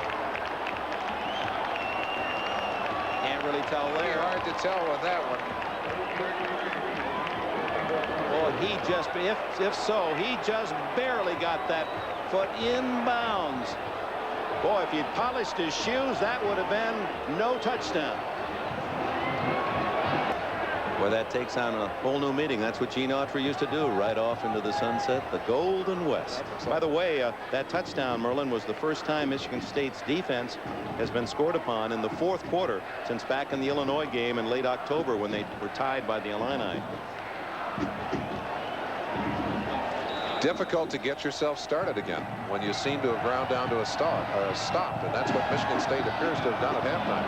Can't really tell there. Very hard to tell with that one. Well, he just, if so, he just barely got that foot in bounds. Boy, if he'd polished his shoes, that would have been no touchdown. Well, that takes on a whole new meaning. That's what Gene Autry used to do, right off into the sunset, the Golden West. By the way, that touchdown, Merlin, was the first time Michigan State's defense has been scored upon in the 4th quarter since back in the Illinois game in late October when they were tied by the Illini. Difficult to get yourself started again when you seem to have ground down to a stop, and that's what Michigan State appears to have done at halftime.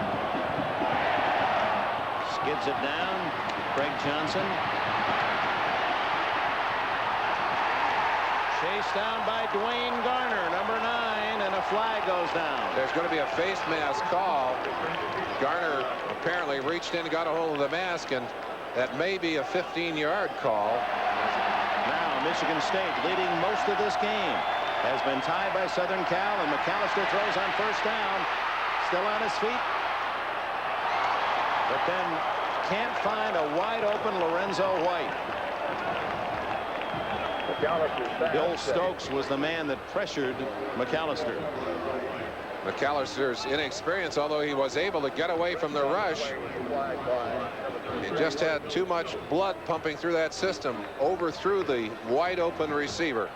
Skids it down. Craig Johnson. Chased down by Dwayne Garner, number 9, and a flag goes down. There's going to be a face mask call. Garner apparently reached in and got a hold of the mask, and that may be a 15-yard call. Now Michigan State leading most of this game has been tied by Southern Cal, and McAllister throws on first down, still on his feet, but then can't find a wide open Lorenzo White. Bill Stokes was the man that pressured McAllister. McAllister's inexperience, although he was able to get away from the rush, he just had too much blood pumping through that system, overthrew the wide open receiver.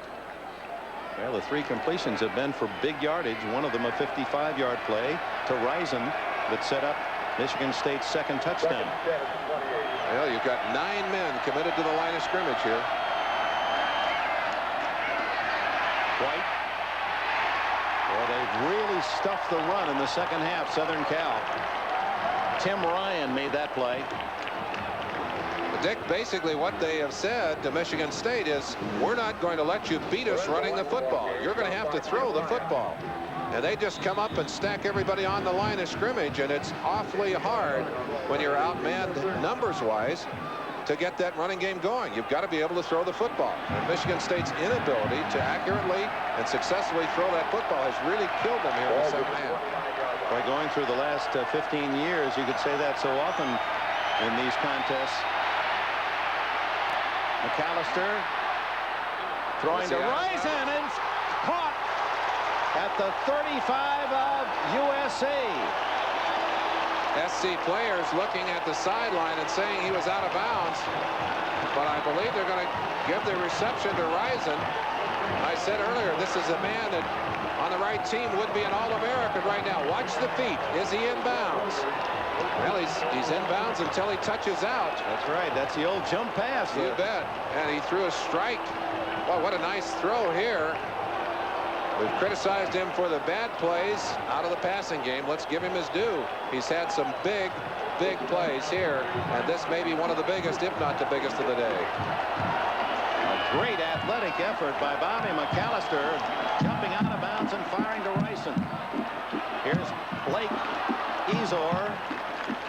Well, the 3 completions have been for big yardage. One of them a 55-yard play to Risen that set up Michigan State's second touchdown. Well, you've got 9 men committed to the line of scrimmage here. White. Well, they've really stuffed the run in the second half, Southern Cal. Tim Ryan made that play. Dick, basically what they have said to Michigan State is, we're not going to let you beat us running the football. You're going to have to throw the football. And they just come up and stack everybody on the line of scrimmage, and it's awfully hard when you're outmanned numbers-wise to get that running game going. You've got to be able to throw the football. And Michigan State's inability to accurately and successfully throw that football has really killed them here in the second half. By going through the last 15 years, you could say that so often in these contests. McAllister throwing to Risen and caught at the 35 of USC. SC players looking at the sideline and saying he was out of bounds, but I believe they're going to give the reception to Risen. I said earlier, this is a man that on the right team would be an All-American right now. Watch the feet. Is he in bounds? Well, he's in bounds until he touches out. That's right. That's the old jump pass. You bet. And he threw a strike. Well, what a nice throw here. We've criticized him for the bad plays out of the passing game. Let's give him his due. He's had some big plays here, and this may be one of the biggest, if not the biggest of the day. A great athletic effort by Bobby McAllister, jumping out of bounds and firing to Rison. Here's Blake Ezor,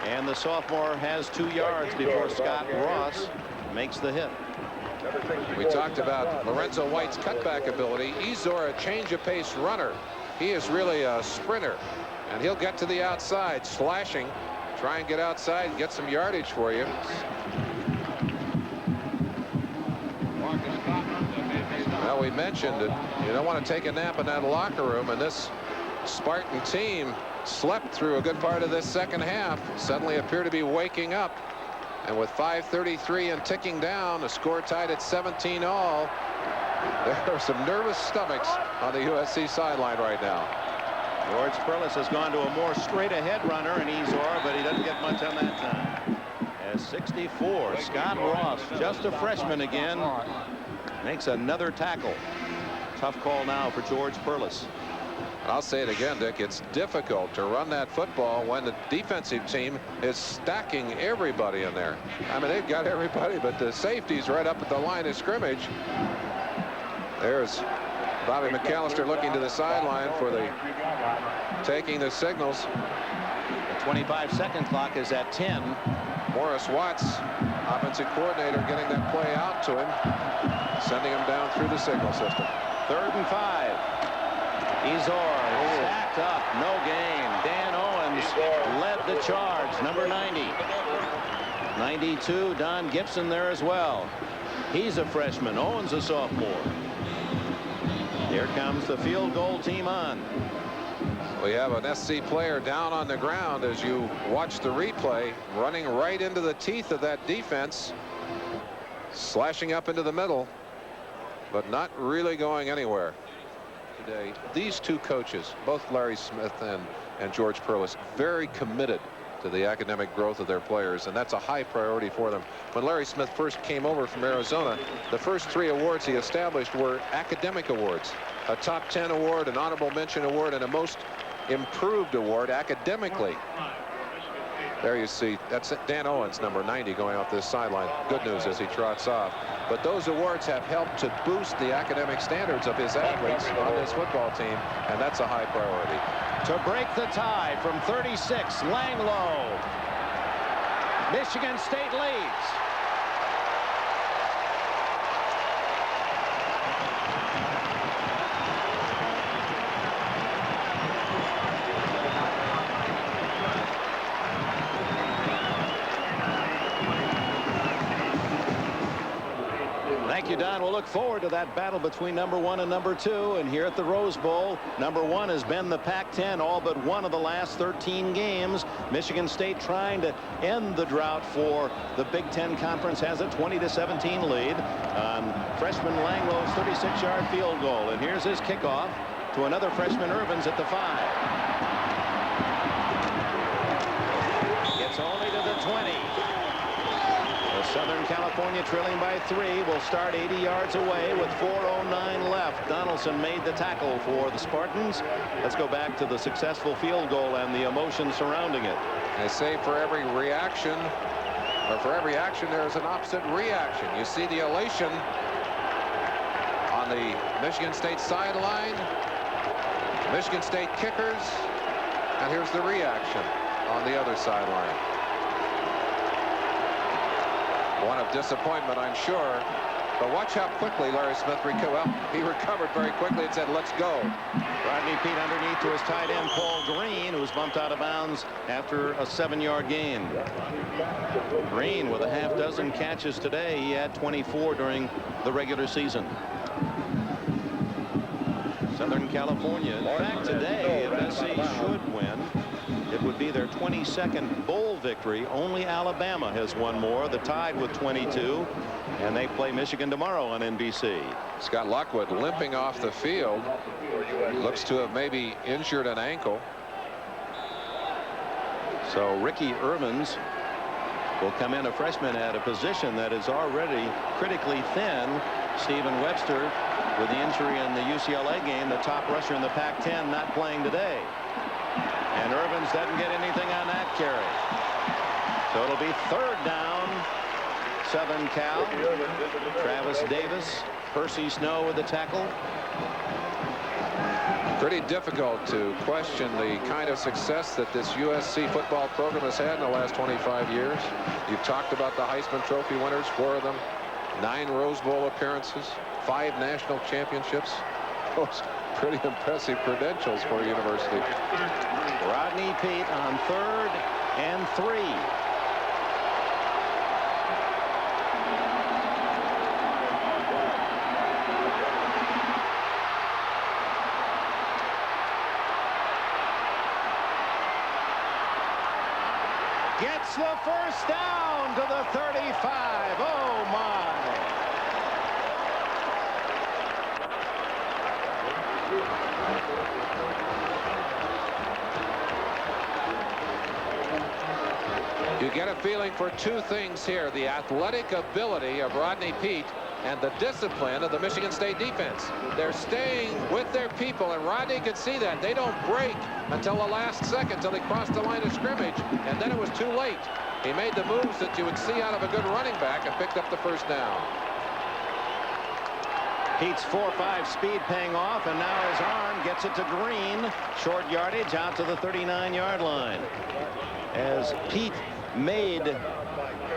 and the sophomore has 2 yards before Scott Ross makes the hit. We talked about Lorenzo White's cutback ability. Ezor, a change of pace runner. He is really a sprinter, and he'll get to the outside, slashing, try and get outside and get some yardage for you. Well, we mentioned that you don't want to take a nap in that locker room, and this Spartan team slept through a good part of this second half, suddenly appear to be waking up. And with 5:33 and ticking down, a score tied at 17-all, there are some nervous stomachs on the USC sideline right now. George Perles has gone to a more straight-ahead runner in Ezor, but he doesn't get much on that time. As 64, Scott Ross, just a freshman again, makes another tackle. Tough call now for George Perles. I'll say it again, Dick. It's difficult to run that football when the defensive team is stacking everybody in there. I mean, they've got everybody, but the safety's right up at the line of scrimmage. There's Bobby McAllister looking to the sideline for the taking the signals. The 25-second clock is at 10. Morris Watts, offensive coordinator, getting that play out to him, sending him down through the signal system. 3rd and 5. Ezor stacked up, no gain. Dan Owens led the charge, number 90. 92, Don Gibson there as well. He's a freshman. Owens a sophomore. Here comes the field goal team on. We have an SC player down on the ground as you watch the replay, running right into the teeth of that defense, slashing up into the middle, but not really going anywhere. Today, these 2 coaches, both Larry Smith and George Perles, very committed to the academic growth of their players, and that's a high priority for them. When Larry Smith first came over from Arizona, the first 3 awards he established were academic awards: a top 10 award, an honorable mention award, and a most improved award academically. There you see, that's Dan Owens, number 90, going off this sideline. Good news as he trots off. But those awards have helped to boost the academic standards of his athletes on this football team, and that's a high priority. To break the tie from 36, Langloh. Michigan State leads. Thank you, Don. We'll look forward to that battle between number 1 and number 2. And here at the Rose Bowl, number 1 has been the Pac 10 all but one of the last 13 games. Michigan State trying to end the drought for the Big Ten Conference has a 20-17 lead on freshman Langlow's 36-yard field goal. And here's his kickoff to another freshman, Irvins, at the 5. Gets only to the 20. Southern California trailing by 3 will start 80 yards away with 4:09 left. Donaldson made the tackle for the Spartans. Let's go back to the successful field goal and the emotion surrounding it. They say for every reaction, or for every action, there's an opposite reaction. You see the elation on the Michigan State sideline, Michigan State kickers, and here's the reaction on the other sideline. One of disappointment, I'm sure, but watch how quickly Larry Smith recovered. Well, he recovered very quickly and said, let's go. Rodney Peete underneath to his tight end Paul Green, who was bumped out of bounds after a 7-yard gain. Green with a half dozen catches today. He had 24 during the regular season. Southern California, in fact, today, if SC should win, it would be their 22nd bowl victory. Only Alabama has one more, the Tide with 22, and they play Michigan tomorrow on NBC. Scott Lockwood limping off the field. Looks to have maybe injured an ankle. So Ricky Irvins will come in, a freshman, at a position that is already critically thin. Stephen Webster, with the injury in the UCLA game, the top rusher in the Pac 10, not playing today. And Irvins doesn't get anything on that carry. So it'll be 3rd down, Southern Cal. Travis Davis, Percy Snow with the tackle. Pretty difficult to question the kind of success that this USC football program has had in the last 25 years. You've talked about the Heisman Trophy winners, 4 of them, 9 Rose Bowl appearances, 5 national championships. Those pretty impressive credentials for a university. Rodney Peete on 3rd and 3. Gets the first down to the 35. Oh my. You get a feeling for 2 things here: the athletic ability of Rodney Peete and the discipline of the Michigan State defense. They're staying with their people, and Rodney could see that. They don't break until the last second, till they crossed the line of scrimmage, and then it was too late. He made the moves that you would see out of a good running back and picked up the first down. Pete's 4.5 speed paying off, and now his arm gets it to Green. Short yardage out to the 39-yard line. As Peete made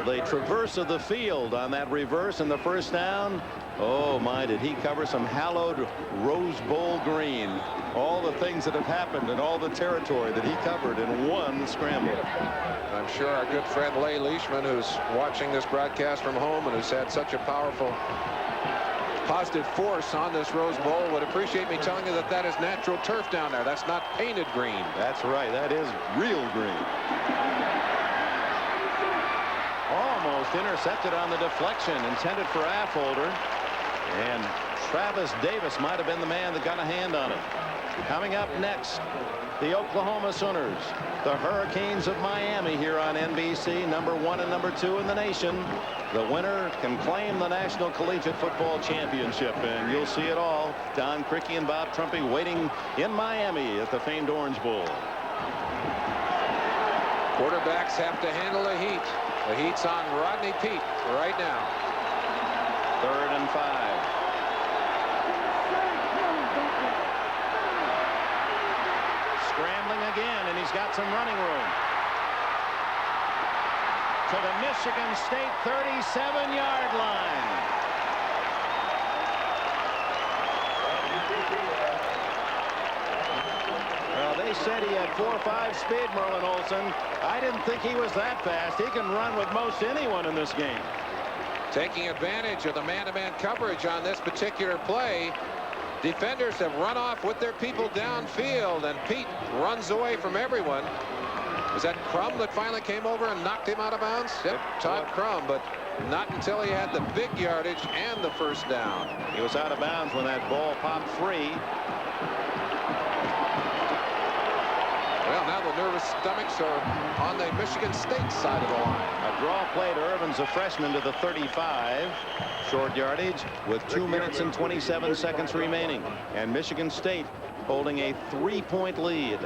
the traverse of the field on that reverse and the first down, oh my, did he cover some hallowed Rose Bowl green. All the things that have happened and all the territory that he covered in one scramble. I'm sure our good friend Leigh Leishman, who's watching this broadcast from home and who's had such a powerful positive force on this Rose Bowl, would appreciate me telling you that that is natural turf down there. That's not painted green. That's right. That is real green. Almost intercepted on the deflection, intended for Affolter, and Travis Davis might have been the man that got a hand on it. Coming up next, the Oklahoma Sooners, the Hurricanes of Miami, here on NBC, number 1 and number 2 in the nation. The winner can claim the National Collegiate Football Championship, and you'll see it all. Don Criqui and Bob Trumpy waiting in Miami at the famed Orange Bowl. Quarterbacks have to handle the heat. The heat's on Rodney Peete right now. 3rd and 5. Scrambling again, and he's got some running room. To the Michigan State 37-yard line. Well, they said he had 4.5 speed, Merlin Olsen. I didn't think he was that fast. He can run with most anyone in this game. Taking advantage of the man-to-man coverage on this particular play. Defenders have run off with their people downfield, and Peete runs away from everyone. Was that Crum that finally came over and knocked him out of bounds? Yep, Todd Crum, but not until he had the big yardage and the first down. He was out of bounds when that ball popped free. Well, now the nervous stomachs are on the Michigan State side of the line. A draw play to Irvin's, a freshman, to the 35. Short yardage with 2 minutes and 27 seconds remaining. And Michigan State holding a 3-point lead.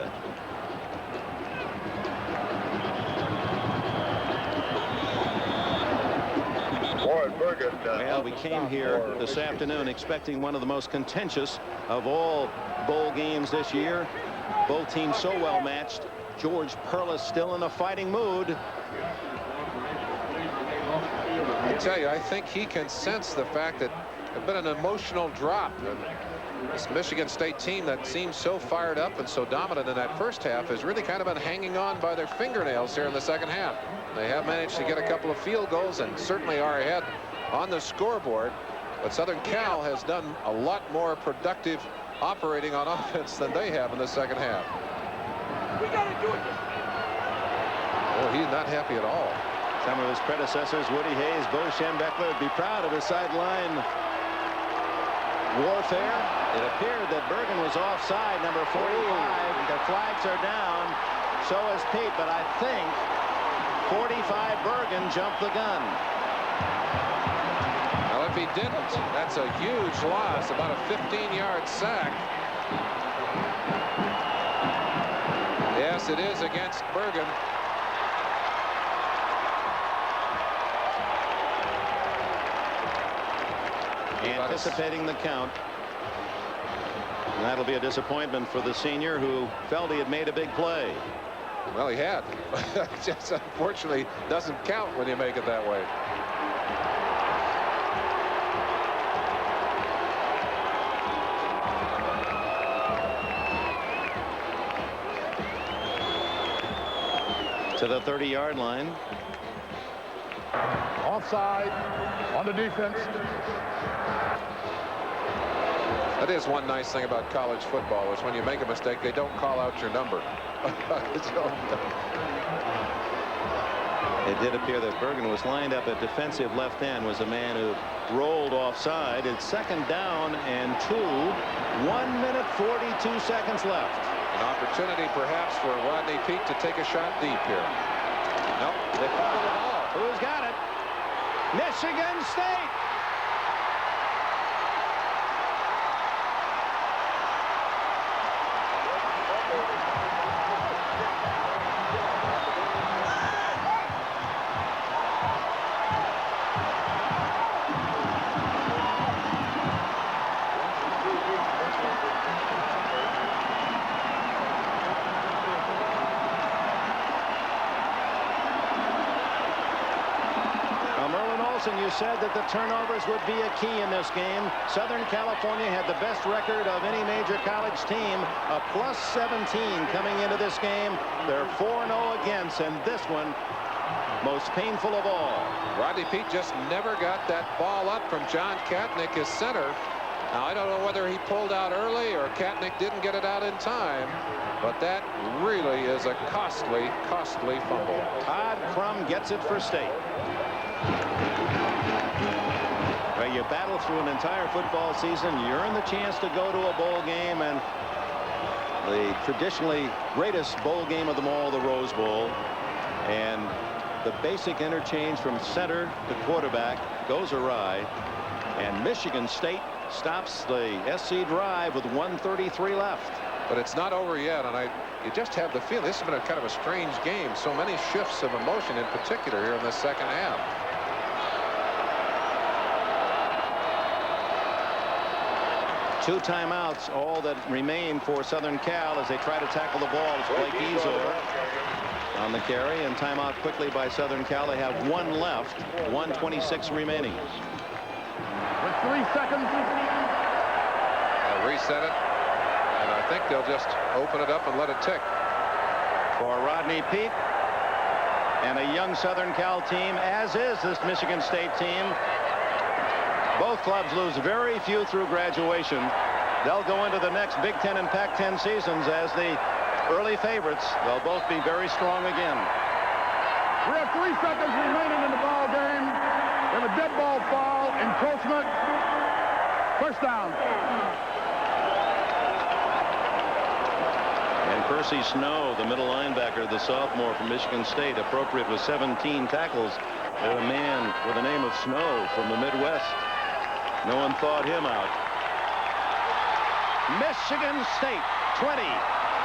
Well, we came here this afternoon expecting one of the most contentious of all bowl games this year. Both teams so well matched. George Perles still in a fighting mood. I tell you, I think he can sense the fact that there's been an emotional drop. This Michigan State team that seems so fired up and so dominant in that first half has really kind of been hanging on by their fingernails here in the second half. They have managed to get a couple of field goals and certainly are ahead on the scoreboard. But Southern Cal has done a lot more productive operating on offense than they have in the second half. We gotta do it. Oh, he's not happy at all. Some of his predecessors, Woody Hayes, Bo Schembechler, would be proud of his sideline warfare. It appeared that Bergen was offside, number 45. The flags are down. So is Peete, but I think 45 Bergen jumped the gun. Well, if he didn't, that's a huge loss, about a 15-yard sack. Yes, it is against Bergen. Anticipating the count. And that'll be a disappointment for the senior who felt he had made a big play. Well, he had. Just unfortunately doesn't count when you make it that way. To the 30-yard line. Offside on the defense. That is one nice thing about college football, is when you make a mistake, they don't call out your number. It did appear that Bergen was lined up at defensive left end, was a man who rolled offside. It's second down and 2. 1 minute 42 seconds left. An opportunity perhaps for Rodney Peete to take a shot deep here. Nope, they fumbled the ball. Who's got it? Michigan State. You said that the turnovers would be a key in this game. Southern California had the best record of any major college team, a +17 coming into this game. They're 4-0 against, and this one most painful of all. Rodney Peete just never got that ball up from John Katnick, his center. Now, I don't know whether he pulled out early or Katnick didn't get it out in time, but that really is a costly fumble. Todd Crum gets it for State. Well, you battle through an entire football season, you earn the chance to go to a bowl game, and the traditionally greatest bowl game of them all, the Rose Bowl, and the basic interchange from center to quarterback goes awry, and Michigan State stops the SC drive with 1:33 left. But it's not over yet, and you just have the feeling this has been a kind of a strange game. So many shifts of emotion, in particular here in the second half. Two timeouts, all that remain for Southern Cal as they try to tackle the ball. It's Blake Ezover on the carry, and timeout quickly by Southern Cal. They have one left, 1:26 remaining. With 3 seconds. They'll reset it, and I think they'll just open it up and let it tick. For Rodney Peete, and a young Southern Cal team, as is this Michigan State team. Both clubs lose very few through graduation. They'll go into the next Big Ten and Pac 10 seasons as the early favorites. They'll both be very strong again. We have 3 seconds remaining in the ball game. We have a dead ball foul, encroachment, first down. And Percy Snow, the middle linebacker, the sophomore from Michigan State, appropriate with 17 tackles. And a man with the name of Snow from the Midwest. No one thought him out. Michigan State 20,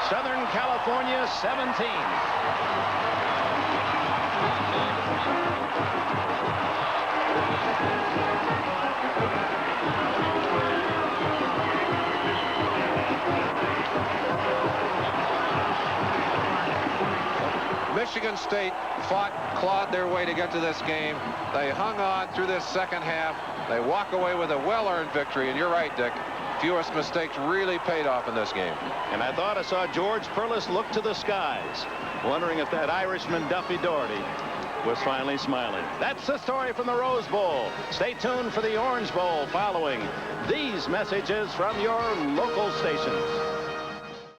Southern California 17. Michigan State clawed their way to get to this game. They hung on through this second half. They walk away with a well-earned victory, and you're right, Dick. Fewest mistakes really paid off in this game. And I thought I saw George Perles look to the skies, wondering if that Irishman Duffy Doherty was finally smiling. That's the story from the Rose Bowl. Stay tuned for the Orange Bowl following these messages from your local stations.